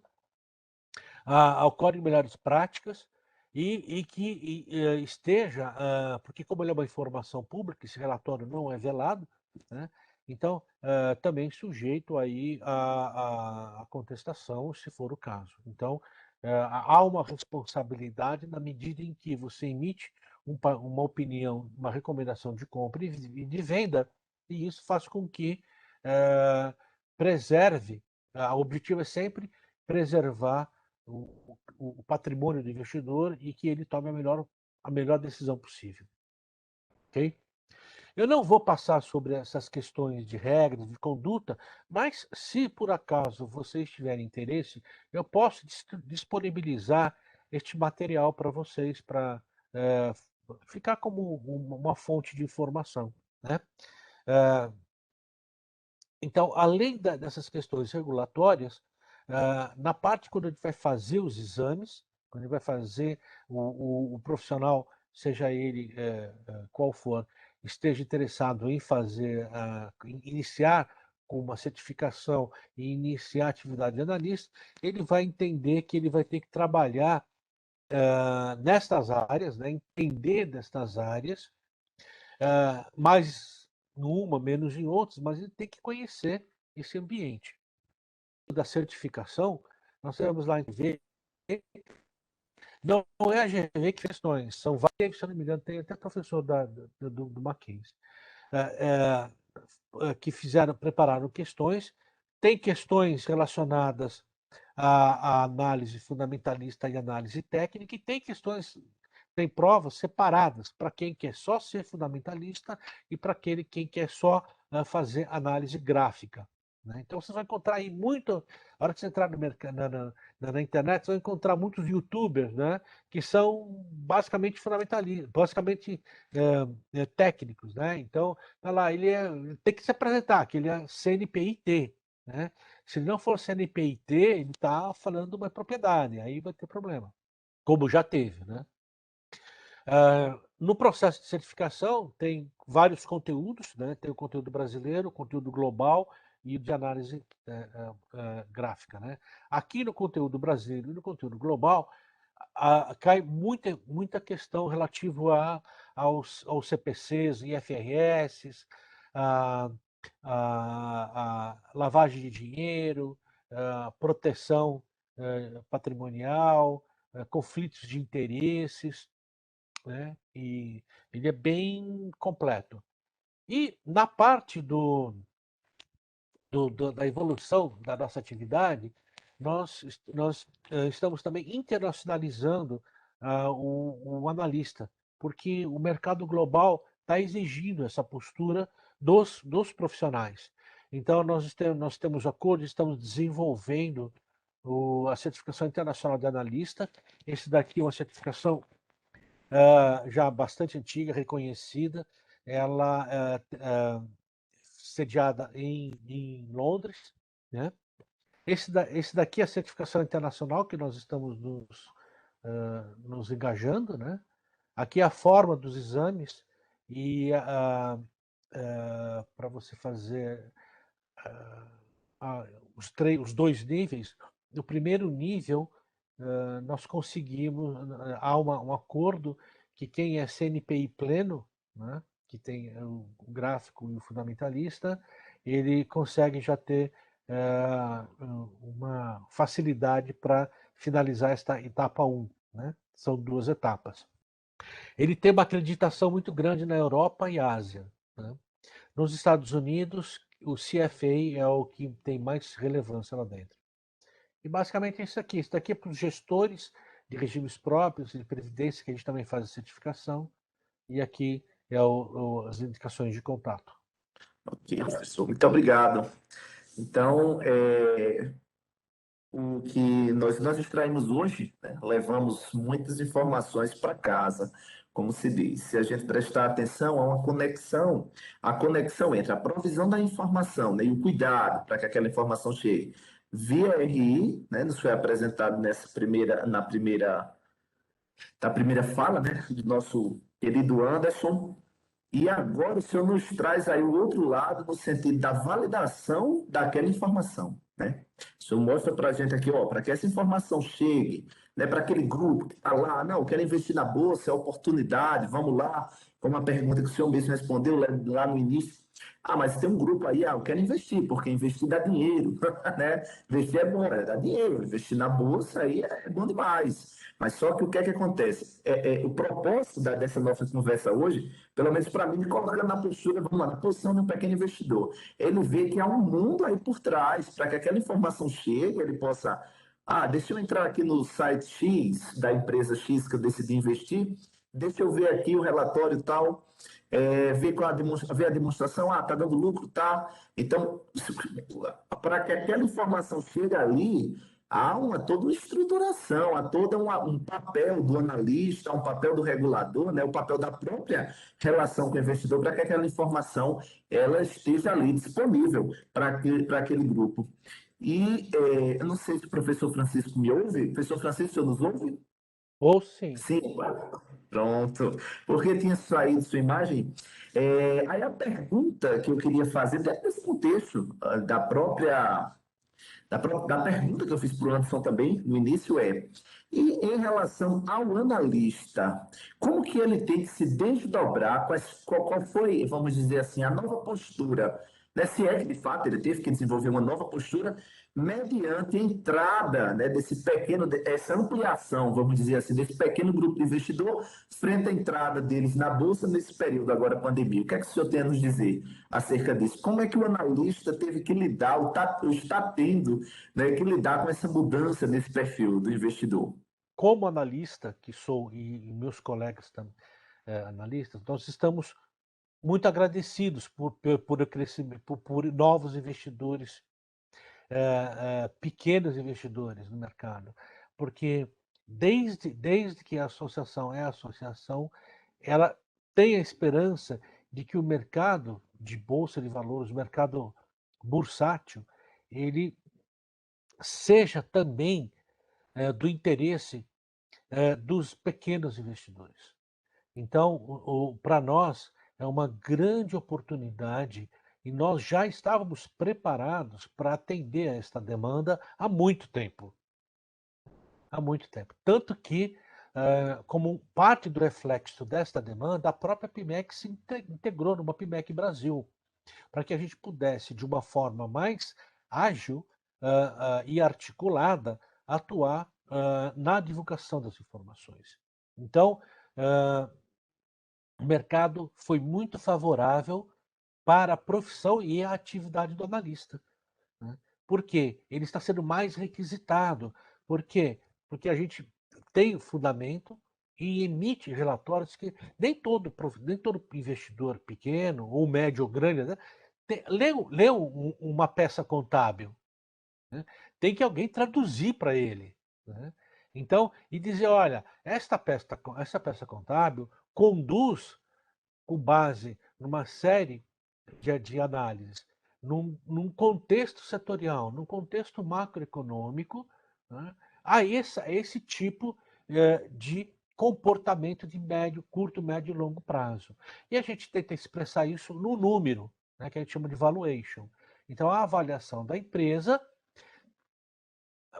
ao código de melhores práticas e que esteja, porque como ele é uma informação pública, esse relatório não é velado, né? Então, também sujeito aí à contestação, se for o caso. Então, há uma responsabilidade na medida em que você emite uma opinião, uma recomendação de compra e de venda, e isso faz com que preserve, o objetivo é sempre preservar o patrimônio do investidor e que ele tome a melhor decisão possível. Ok? Eu não vou passar sobre essas questões de regras, de conduta, mas se por acaso vocês tiverem interesse, eu posso disponibilizar este material para vocês, para ficar como uma fonte de informação, né? Então, além dessas questões regulatórias, na parte quando a gente vai fazer os exames, quando a gente vai fazer o profissional, seja ele qual for, esteja interessado em fazer, iniciar com uma certificação e iniciar a atividade de analista, ele vai entender que ele vai ter que trabalhar nestas áreas, né, entender destas áreas, mais numa, menos em outras, mas ele tem que conhecer esse ambiente. Da certificação, nós temos lá em GV, não é a GV que fez questões, são vários, se não me engano, tem até professor do Mackenzie, que prepararam questões, tem questões relacionadas à análise fundamentalista e análise técnica, e tem provas separadas para quem quer só ser fundamentalista e para quem quer só fazer análise gráfica. Né? Então, você vai encontrar aí muito. A hora que você entrar na internet, você vai encontrar muitos youtubers, né, que são basicamente fundamentalistas, basicamente técnicos. Né? Então, tá lá, ele tem que se apresentar, que ele é CNPIT. Né? Se ele não for CNPIT, ele está falando uma propriedade, aí vai ter problema, como já teve. Né? No processo de certificação, tem vários conteúdos, né? Tem o conteúdo brasileiro, o conteúdo global e o de análise gráfica. Né? Aqui no conteúdo brasileiro e no conteúdo global, cai muita questão relativa aos CPCs, IFRS, a lavagem de dinheiro, proteção patrimonial, conflitos de interesses, né? E ele é bem completo. E na parte da evolução da nossa atividade, nós estamos também internacionalizando o analista, porque o mercado global está exigindo essa postura dos profissionais. Então, nós temos acordo, estamos desenvolvendo a certificação internacional de analista. Esse daqui é uma certificação já bastante antiga, reconhecida, ela sediada em Londres, né? Esse daqui é a certificação internacional que nós estamos nos engajando, né? Aqui é a forma dos exames e para você fazer os dois níveis. No primeiro nível, nós conseguimos, há um acordo que quem é CNPI pleno, né, que tem o gráfico e o fundamentalista, ele consegue já ter uma facilidade para finalizar esta etapa 1. Né? São 2 etapas. Ele tem uma acreditação muito grande na Europa e Ásia. Né? Nos Estados Unidos, o CFA é o que tem mais relevância lá dentro. E basicamente é isso aqui. Isso daqui é para os gestores de regimes próprios, de previdência, que a gente também faz a certificação. E aqui é as indicações de contato. Ok, professor, muito obrigado. Então, o que nós extraímos hoje, né, levamos muitas informações para casa, como se diz. Se a gente prestar atenção, há uma conexão, a conexão entre a provisão da informação, né, e o cuidado para que aquela informação chegue. Via RI, né, nos foi apresentado na primeira fala, né, do nosso querido Anderson. E agora o senhor nos traz aí o outro lado, no sentido da validação daquela informação, né? O senhor mostra para a gente aqui, ó, para que essa informação chegue, né, para aquele grupo que está lá, não, quero investir na bolsa, é oportunidade, vamos lá, como a pergunta que o senhor mesmo respondeu lá no início. Ah, mas tem um grupo aí, eu quero investir, porque investir dá dinheiro, né? Investir é bom, dá dinheiro, investir na bolsa aí é bom demais. Mas só que o que é que acontece? O propósito dessa nossa conversa hoje, pelo menos para mim, me coloca na postura, vamos lá, na posição de um pequeno investidor. Ele vê que há um mundo aí por trás, para que aquela informação chegue, ele possa. Ah, deixa eu entrar aqui no site X da empresa X que eu decidi investir, deixa eu ver aqui o relatório tal, ver a demonstração, tá dando lucro, tá. Então, para que aquela informação chegue ali, há toda uma estruturação, há todo um papel do analista, um papel do regulador, né, o papel da própria relação com o investidor, para que aquela informação ela esteja ali disponível para aquele grupo. E eu não sei se o professor Francisco me ouve. Professor Francisco, o senhor nos ouve? Ou sim. Sim, pronto. Porque tinha saído sua imagem. Aí a pergunta que eu queria fazer, dentro desse contexto da pergunta que eu fiz para o Anderson também, no início e em relação ao analista, como que ele tem que se desdobrar, qual foi, vamos dizer assim, a nova postura, né? Se é que, de fato, ele teve que desenvolver uma nova postura mediante a entrada, né, essa ampliação, vamos dizer assim, desse pequeno grupo de investidor frente à entrada deles na Bolsa nesse período agora pandemia. O que é que o senhor tem a nos dizer acerca disso? Como é que o analista teve que lidar, ou está tendo, né, que lidar com essa mudança nesse perfil do investidor? Como analista, que sou, e meus colegas também, analistas, nós estamos muito agradecidos por crescimento, por novos investidores, pequenos investidores no mercado, porque desde que a associação é associação, ela tem a esperança de que o mercado de bolsa de valores, o mercado bursátil, ele seja também do interesse dos pequenos investidores. Então, para nós, é uma grande oportunidade e nós já estávamos preparados para atender a esta demanda há muito tempo. Há muito tempo. Tanto que, como parte do reflexo desta demanda, a própria PIMEC se integrou numa PIMEC Brasil, para que a gente pudesse, de uma forma mais ágil e articulada, atuar na divulgação das informações. Então, o mercado foi muito favorável para a profissão e a atividade do analista, né? Por quê? Ele está sendo mais requisitado. Por quê? Porque a gente tem fundamento e emite relatórios que nem todo investidor pequeno, ou médio ou grande, né, leu uma peça contábil, né? Tem que alguém traduzir para ele, né? Então, e dizer, olha, essa peça contábil conduz com base numa série de análises, num contexto setorial, num contexto macroeconômico, né, a esse tipo de comportamento de curto, médio e longo prazo. E a gente tenta expressar isso no número, né, que a gente chama de valuation. Então, a avaliação da empresa,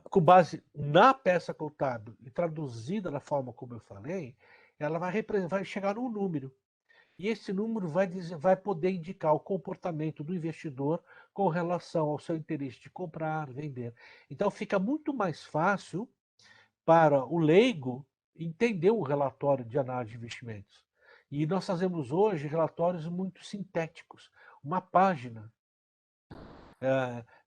com base na peça contábil e traduzida da forma como eu falei, ela vai chegar num número. E esse número vai poder indicar o comportamento do investidor com relação ao seu interesse de comprar, vender. Então fica muito mais fácil para o leigo entender o relatório de análise de investimentos. E nós fazemos hoje relatórios muito sintéticos. Uma página.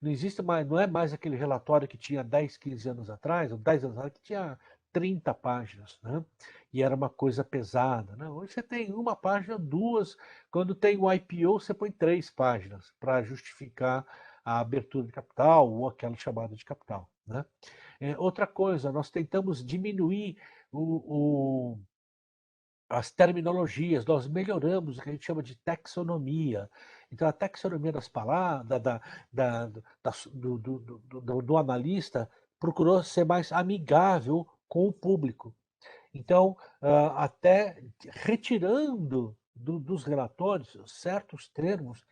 Não existe mais, não é mais aquele relatório que tinha 10, 15 anos atrás, ou 10 anos atrás, que tinha 30 páginas, né? E era uma coisa pesada, né? Hoje você tem uma página, duas. Quando tem o IPO, você põe 3 páginas para justificar a abertura de capital ou aquela chamada de capital. né? Outra coisa, nós tentamos diminuir as terminologias, nós melhoramos o que a gente chama de taxonomia. Então, a taxonomia das palavras, do analista, procurou ser mais amigável com o público. Então, até retirando dos relatórios certos termos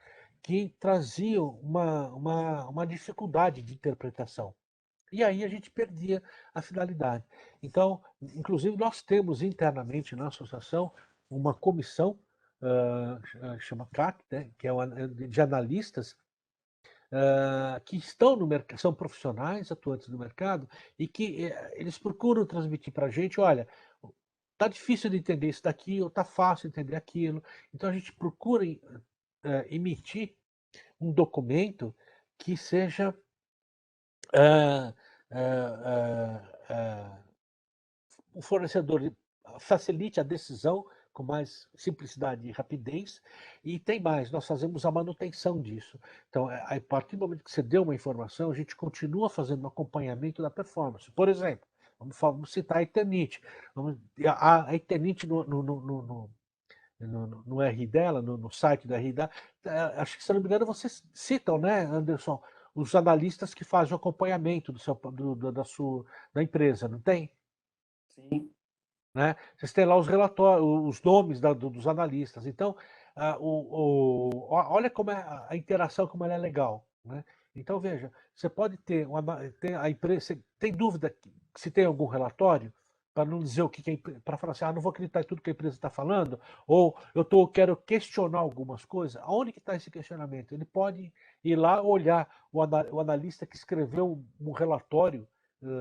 que traziam uma dificuldade de interpretação. E aí a gente perdia a finalidade. Então, inclusive, nós temos internamente na associação uma comissão, chama CAC, né, que é de analistas, que estão no mercado, são profissionais atuantes no mercado, e que eles procuram transmitir para a gente, olha, tá difícil de entender isso daqui, ou tá fácil de entender aquilo. Então a gente procura emitir um documento que seja o fornecedor facilite a decisão com mais simplicidade e rapidez, e tem mais, nós fazemos a manutenção disso. Então, a partir do momento que você deu uma informação, a gente continua fazendo um acompanhamento da performance. Por exemplo, vamos citar a Eternit. A Eternit no RI dela, no site da RI dela, acho que, se não me engano, vocês citam, né, Anderson, os analistas que fazem o acompanhamento da empresa, não tem? Sim. Né? Vocês têm lá os relatórios, os nomes dos analistas. Então, olha como é a interação, como ela é legal. Né? Então, veja, você pode ter a empresa, tem dúvida se tem algum relatório, para não dizer o que para falar assim, não vou acreditar em tudo que a empresa está falando, ou quero questionar algumas coisas. Aonde que está esse questionamento? Ele pode ir lá olhar o analista que escreveu um relatório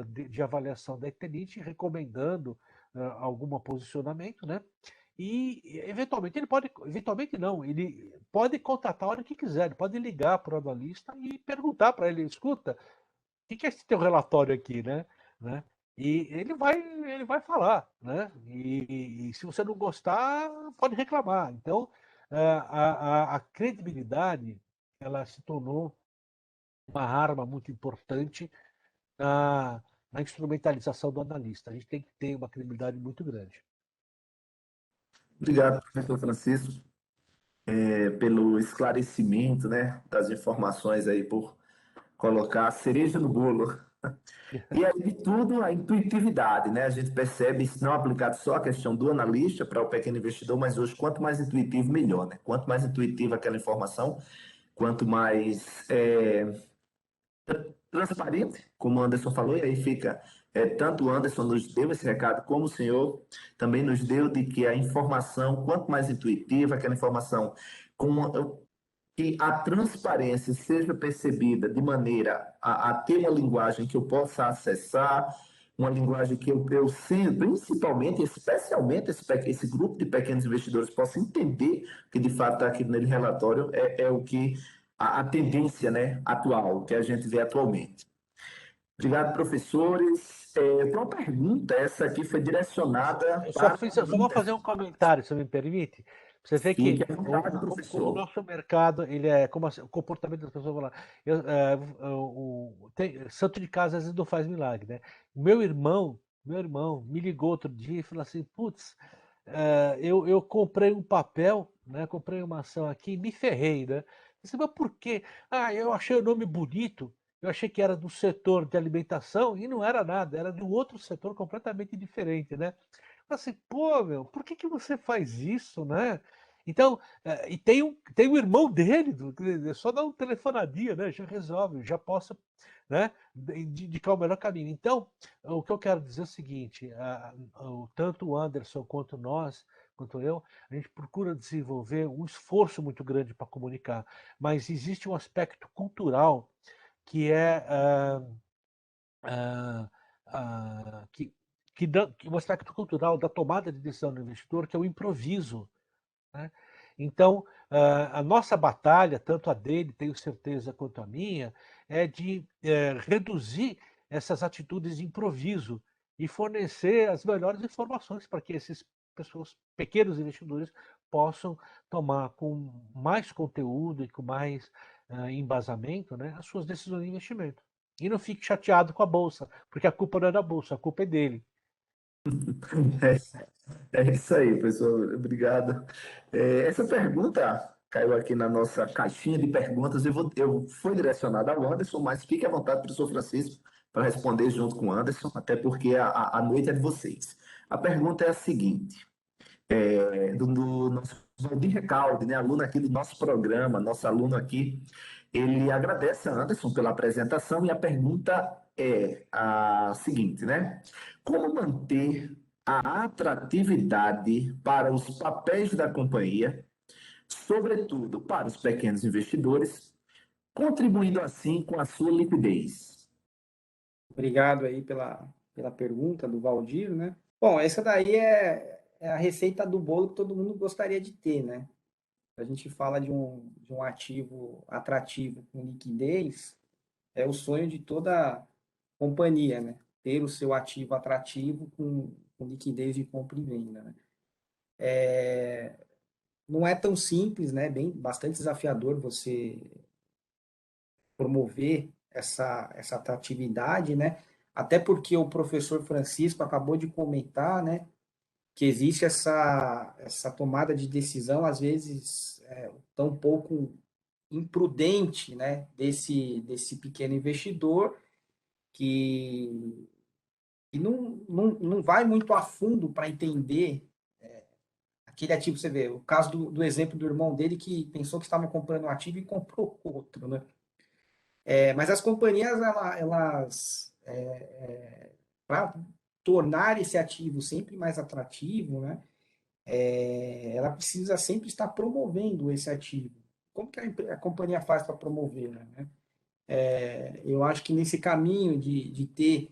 de avaliação da Eternit, recomendando algum posicionamento, né? E eventualmente ele pode contatar a hora que quiser, ele pode ligar para o analista e perguntar para ele, escuta, o que é esse teu relatório aqui, né? E ele vai falar, né? E se você não gostar, pode reclamar. Então, a credibilidade, ela se tornou uma arma muito importante na instrumentalização do analista. A gente tem que ter uma credibilidade muito grande. Obrigado, professor Francisco, pelo esclarecimento, né, das informações aí, por colocar a cereja no bolo. E aí de tudo, a intuitividade, né? A gente percebe, isso não aplicado só à questão do analista para o pequeno investidor, mas hoje, quanto mais intuitivo, melhor, né? Quanto mais intuitiva aquela informação, quanto mais transparente, como o Anderson falou, e aí fica, tanto o Anderson nos deu esse recado, como o senhor também nos deu, de que a informação, quanto mais intuitiva, aquela informação que a transparência seja percebida de maneira a ter uma linguagem que eu possa acessar, uma linguagem que eu principalmente, especialmente esse grupo de pequenos investidores possa entender que de fato está aqui no relatório é o que a tendência, né, atual, que a gente vê atualmente. Obrigado, professores. Tem uma pergunta, essa aqui foi direcionada Eu para... só vou fazer um comentário, se me permite. Você vê que Fique à vontade, como o professor. nosso mercado, ele é como o comportamento das pessoas, vou lá. Santo de casa às vezes não faz milagre, né? Meu irmão me ligou outro dia e falou assim, putz, eu comprei um papel, né? Comprei uma ação aqui e me ferrei, né? Você, mas por quê? Eu achei o nome bonito, eu achei que era do setor de alimentação e não era nada, era de um outro setor completamente diferente, né? Assim, pô, meu, por que você faz isso, né? Então, e tem um irmão dele, é só dar um telefonadinha, né? Já resolve, já possa, né? Indicar o melhor caminho. Então, o que eu quero dizer é o seguinte: tanto o Anderson quanto nós, quanto eu, a gente procura desenvolver um esforço muito grande para comunicar, mas existe um aspecto cultural que é um aspecto cultural da tomada de decisão do investidor, que é o improviso. Né? Então, a nossa batalha, tanto a dele, tenho certeza, quanto a minha, é de reduzir essas atitudes de improviso e fornecer as melhores informações para que esses pequenos investidores, possam tomar com mais conteúdo e com mais embasamento, né, as suas decisões de investimento. E não fique chateado com a bolsa, porque a culpa não é da bolsa, a culpa é dele. É isso aí, professor. Obrigado. Essa pergunta caiu aqui na nossa caixinha de perguntas. Eu fui direcionada ao Anderson, mas fique à vontade, professor Francisco, para responder junto com o Anderson, até porque a noite é de vocês. A pergunta é a seguinte, do nosso Valdir Recalde, né, aluno aqui do nosso programa, nosso aluno aqui, ele agradece a Anderson pela apresentação e a pergunta é a seguinte, né? Como manter a atratividade para os papéis da companhia, sobretudo para os pequenos investidores, contribuindo assim com a sua liquidez? Obrigado aí pela pergunta do Valdir, né? Bom, essa daí é a receita do bolo que todo mundo gostaria de ter, né? A gente fala de um ativo atrativo com liquidez, é o sonho de toda companhia, né? Ter o seu ativo atrativo com liquidez de compra e venda, né? Não é tão simples, né? Bastante desafiador você promover essa atratividade, né? Até porque o professor Francisco acabou de comentar, né? Que existe essa tomada de decisão, às vezes, tão pouco imprudente, né? Desse pequeno investidor que não vai muito a fundo para entender aquele ativo. Você vê o caso do exemplo do irmão dele que pensou que estava comprando um ativo e comprou outro, né? Mas as companhias, elas para tornar esse ativo sempre mais atrativo, né? Ela precisa sempre estar promovendo esse ativo. Como que a companhia faz para promover, né? Eu acho que nesse caminho de ter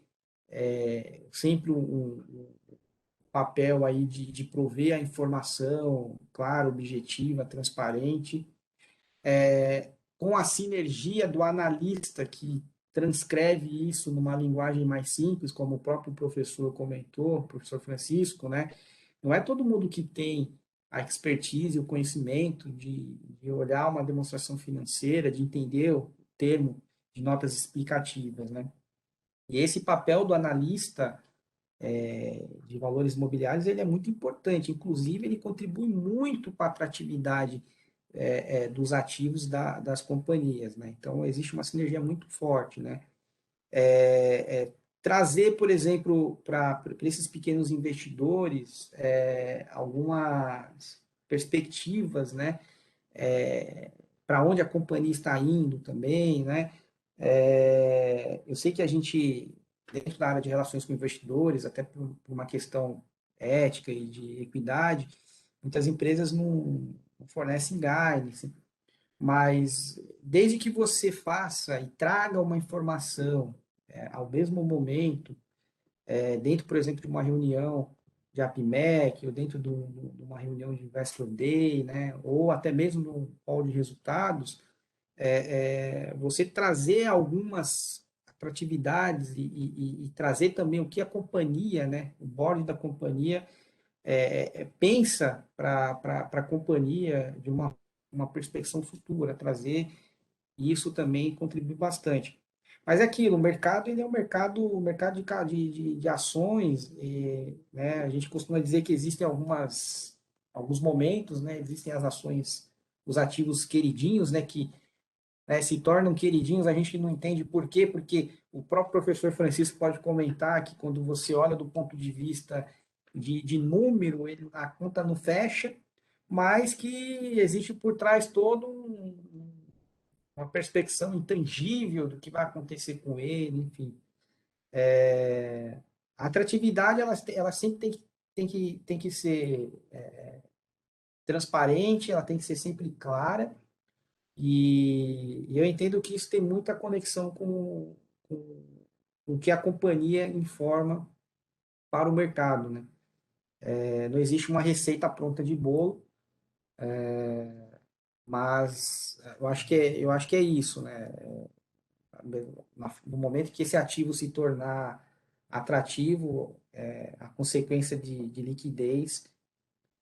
sempre um papel aí de prover a informação clara, objetiva, transparente, com a sinergia do analista que transcreve isso numa linguagem mais simples, como o próprio professor comentou, o professor Francisco, né? Não é todo mundo que tem a expertise, o conhecimento de olhar uma demonstração financeira, de entender o termo de notas explicativas, né? E esse papel do analista de valores imobiliários ele é muito importante. Inclusive, ele contribui muito para a atratividade dos ativos das companhias, né? Então, existe uma sinergia muito forte, né? Trazer, por exemplo, para esses pequenos investidores algumas perspectivas, né? Para onde a companhia está indo também, né? Eu sei que a gente, dentro da área de relações com investidores, até por uma questão ética e de equidade, muitas empresas não fornecem guidance, mas desde que você faça e traga uma informação ao mesmo momento, dentro, por exemplo, de uma reunião de APMEC, ou dentro de uma reunião de Investor Day, né, ou até mesmo num call de resultados, você trazer algumas atratividades e trazer também o que a companhia, né, o board da companhia pensa para a companhia de uma perspectiva futura, trazer isso também contribui bastante. Mas é aquilo, o mercado ele é um mercado de ações, né? A gente costuma dizer que existem alguns momentos, né? Existem as ações, os ativos queridinhos, né? Que se tornam queridinhos, a gente não entende por quê, porque o próprio professor Francisco pode comentar que quando você olha do ponto de vista de número, a conta não fecha, mas que existe por trás todo uma perspectiva intangível do que vai acontecer com ele, enfim. A atratividade, ela sempre tem que ser transparente, ela tem que ser sempre clara, e eu entendo que isso tem muita conexão com o que a companhia informa para o mercado, né? Não existe uma receita pronta de bolo, mas eu acho que é isso, né? No momento que esse ativo se tornar atrativo, a consequência de liquidez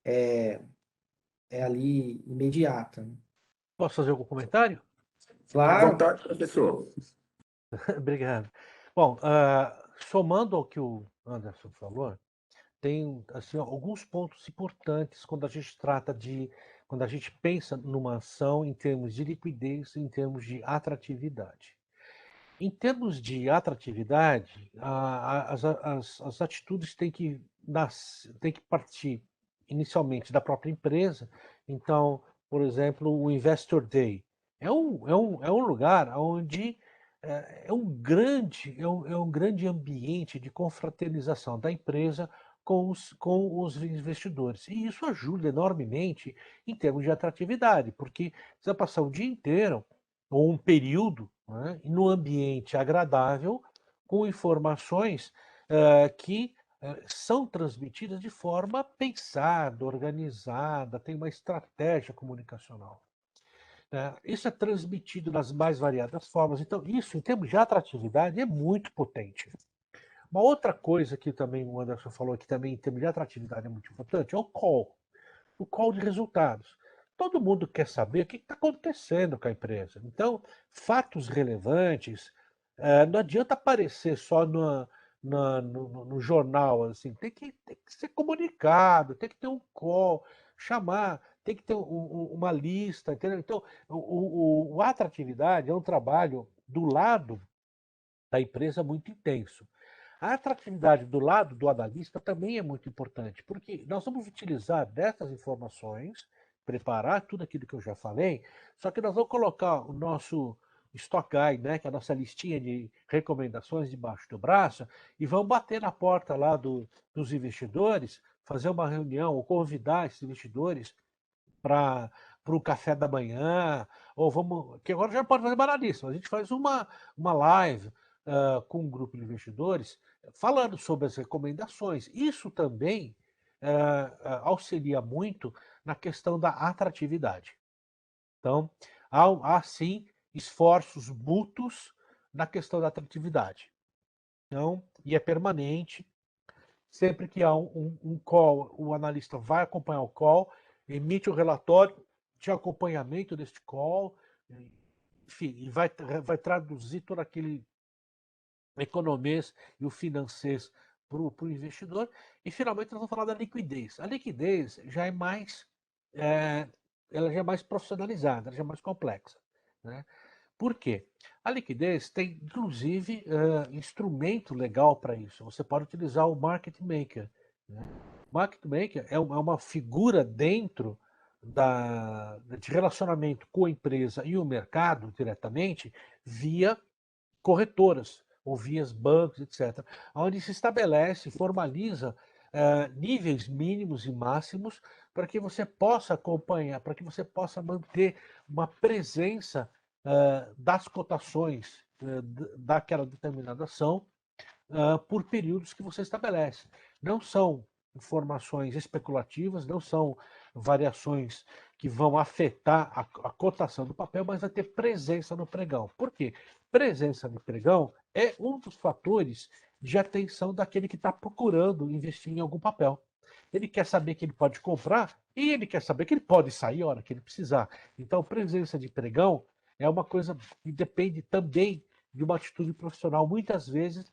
é ali imediata, né? Posso fazer algum comentário? À Claro, vontade, professor. Obrigado. Bom, somando ao que o Anderson falou, tem assim, alguns pontos importantes quando a gente pensa numa ação em termos de liquidez, em termos de atratividade. Em termos de atratividade, as atitudes têm que partir inicialmente da própria empresa. Então, por exemplo, o Investor Day é um lugar onde é um grande ambiente de confraternização da empresa com os investidores. E isso ajuda enormemente em termos de atratividade, porque você vai passar o dia inteiro ou um período, né, no ambiente agradável, com informações que são transmitidas de forma pensada, organizada, tem uma estratégia comunicacional. Isso é transmitido nas mais variadas formas. Então, isso, em termos de atratividade, é muito potente. Uma outra coisa que também o Anderson falou, que também em termos de atratividade é muito importante, é o call de resultados. Todo mundo quer saber o que está acontecendo com a empresa. Então, fatos relevantes, não adianta aparecer só no jornal, assim, tem que ser comunicado, tem que ter um call, chamar, tem que ter uma lista, entendeu? Então, a atratividade é um trabalho do lado da empresa muito intenso. A atratividade do lado do analista também é muito importante, porque nós vamos utilizar dessas informações, preparar tudo aquilo que eu já falei, só que nós vamos colocar o nosso Stock Guide, né, que é a nossa listinha de recomendações debaixo do braço, e vamos bater na porta lá dos investidores, fazer uma reunião, ou convidar esses investidores para o café da manhã, ou vamos. Que agora já pode fazer banalíssimo. A gente faz uma live com um grupo de investidores falando sobre as recomendações. Isso também auxilia muito na questão da atratividade. Então, há sim esforços mútuos na questão da atratividade. Então, e é permanente. Sempre que há um call, o analista vai acompanhar o call, emite o relatório de acompanhamento deste call, enfim, e vai traduzir todo aquele economês e o financês para o investidor. E finalmente nós vamos falar da liquidez. A liquidez já é mais, ela já é mais profissionalizada, ela já é mais complexa, né? Por quê? A liquidez tem, inclusive, instrumento legal para isso. Você pode utilizar o Market Maker, né? O Market Maker é uma figura dentro de relacionamento com a empresa e o mercado diretamente via corretoras ou via bancos, etc., onde se estabelece, formaliza níveis mínimos e máximos para que você possa acompanhar, para que você possa manter uma presença das cotações daquela determinada ação por períodos que você estabelece. Não são informações especulativas, não são variações que vão afetar a cotação do papel, mas vai ter presença no pregão. Por quê? Presença no pregão é um dos fatores de atenção daquele que está procurando investir em algum papel. Ele quer saber que ele pode comprar e ele quer saber que ele pode sair a hora que ele precisar. Então, presença de pregão é uma coisa que depende também de uma atitude profissional, muitas vezes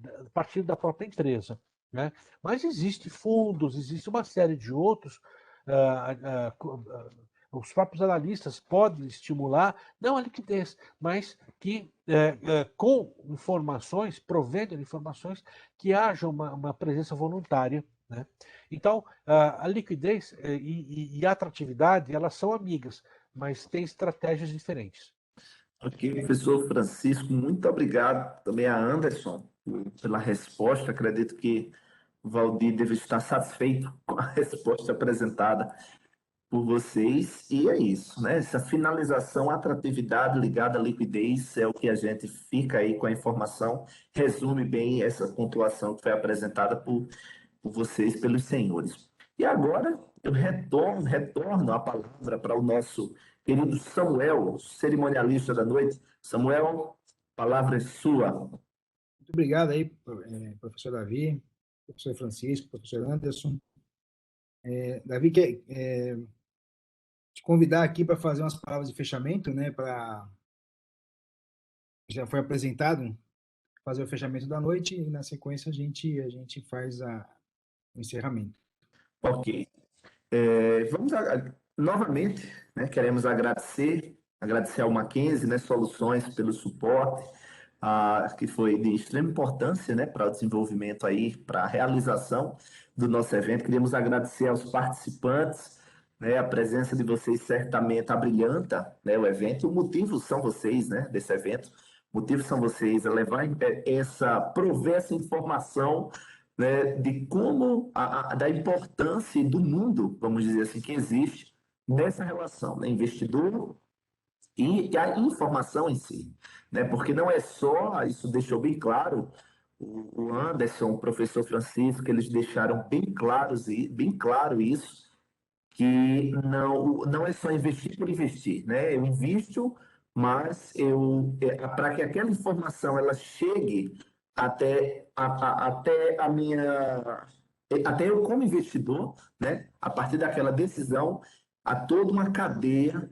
a partir da própria empresa, né? Mas existe fundos, existe uma série de outros. Os próprios analistas podem estimular, não a liquidez, mas que com informações, provendo informações, que haja uma presença voluntária, né? Então, a liquidez e a atratividade, elas são amigas, mas têm estratégias diferentes. Ok, professor Francisco, muito obrigado também a Anderson pela resposta. Acredito que o Valdir deve estar satisfeito com a resposta apresentada por vocês. E é isso, né? Essa finalização, atratividade ligada à liquidez é o que a gente fica aí com a informação. Resume bem essa pontuação que foi apresentada por vocês, pelos senhores. E agora eu retorno a palavra para o nosso querido Samuel, cerimonialista da noite. Samuel, a palavra é sua. Muito obrigado aí, professor Davi, professor Francisco, professor Anderson. Davi, quer te convidar aqui para fazer umas palavras de fechamento, né, para já foi apresentado, fazer o fechamento da noite e, na sequência, a gente faz o encerramento. Ok. Vamos novamente, né, queremos agradecer ao Mackenzie, né, Soluções pelo suporte, que foi de extrema importância, né, para o desenvolvimento aí, para a realização do nosso evento. Queremos agradecer aos participantes, né, a presença de vocês certamente abrilhanta, né, o evento. O motivo são vocês, né, desse evento. O motivo são vocês, é levar prover essa informação, né, de como da importância do mundo, vamos dizer assim, que existe nessa relação, né, investidor e a informação em si, né, porque não é só, isso deixou bem claro o Anderson, o professor Francisco, eles deixaram bem claro isso, que não é só investir por investir, né? Eu invisto, mas para que aquela informação ela chegue até a minha até eu como investidor, né? A partir daquela decisão, há toda uma cadeia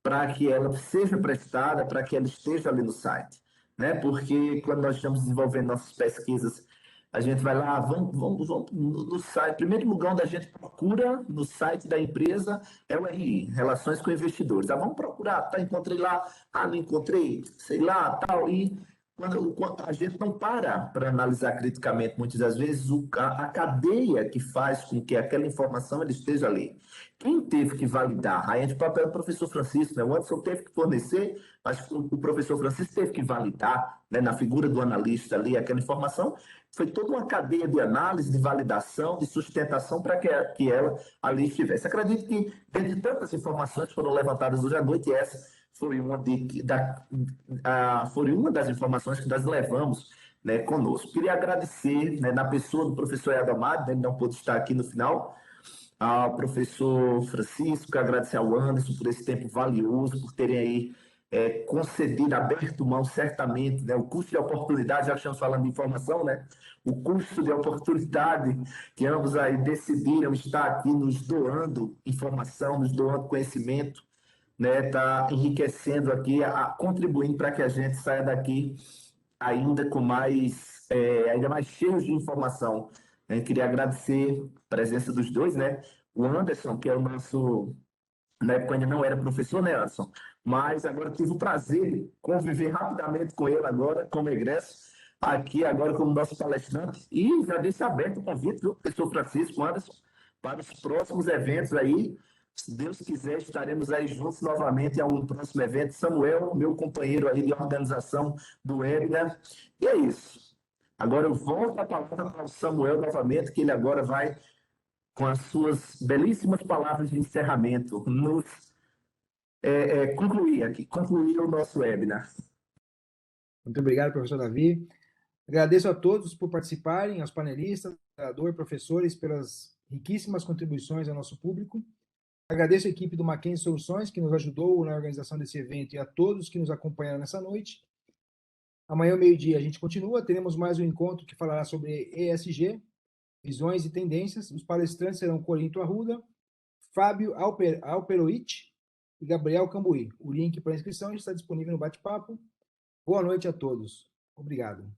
para que ela seja prestada, para que ela esteja ali no site, né? Porque quando nós estamos desenvolvendo nossas pesquisas, a gente vai lá, vamos no site. Primeiro lugar onde a gente procura no site da empresa é o RI, Relações com Investidores. Vamos procurar, tá, encontrei lá, não encontrei, sei lá, tal. E quando a gente não para analisar criticamente, muitas das vezes, a cadeia que faz com que aquela informação ela esteja ali. Quem teve que validar? Aí a gente papel do professor Francisco, né? O Anderson teve que fornecer, mas o professor Francisco teve que validar, né, na figura do analista ali, aquela informação. Foi toda uma cadeia de análise, de validação, de sustentação para que ela ali estivesse. Acredito que, dentre tantas informações que foram levantadas hoje à noite, essa foi foi uma das informações que nós levamos, né, conosco. Queria agradecer, né, na pessoa do professor Adamado, né, ele não pôde estar aqui no final, ao professor Francisco, agradecer ao Anderson por esse tempo valioso, por terem aí concedido, aberto mão, certamente, né, o custo de oportunidade, já que estamos falando de informação, né, o custo de oportunidade que ambos aí decidiram estar aqui nos doando informação, nos doando conhecimento, né, tá enriquecendo aqui, contribuindo para que a gente saia daqui ainda com ainda mais cheios de informação. Eu queria agradecer a presença dos dois, né? O Anderson, que é o nosso, na época ainda não era professor, né, Anderson? Mas agora tive o prazer de conviver rapidamente com ele agora, como egresso, aqui agora como nosso palestrante, e já deixo aberto o convite do professor Francisco, Anderson, para os próximos eventos aí. Se Deus quiser, estaremos aí juntos novamente em algum próximo evento. Samuel, meu companheiro aí de organização do webinar. E é isso. Agora eu volto a palavra para o Samuel novamente, que ele agora vai, com as suas belíssimas palavras de encerramento, nos concluir o nosso webinar. Muito obrigado, professor Davi. Agradeço a todos por participarem, aos panelistas, moderador, professores, pelas riquíssimas contribuições ao nosso público. Agradeço a equipe do Mackenzie Soluções, que nos ajudou na organização desse evento, e a todos que nos acompanharam nessa noite. Amanhã, ao meio-dia, a gente continua. Teremos mais um encontro que falará sobre ESG, visões e tendências. Os palestrantes serão Corinto Arruda, Fábio Alperoit e Gabriel Cambuí. O link para a inscrição está disponível no bate-papo. Boa noite a todos. Obrigado.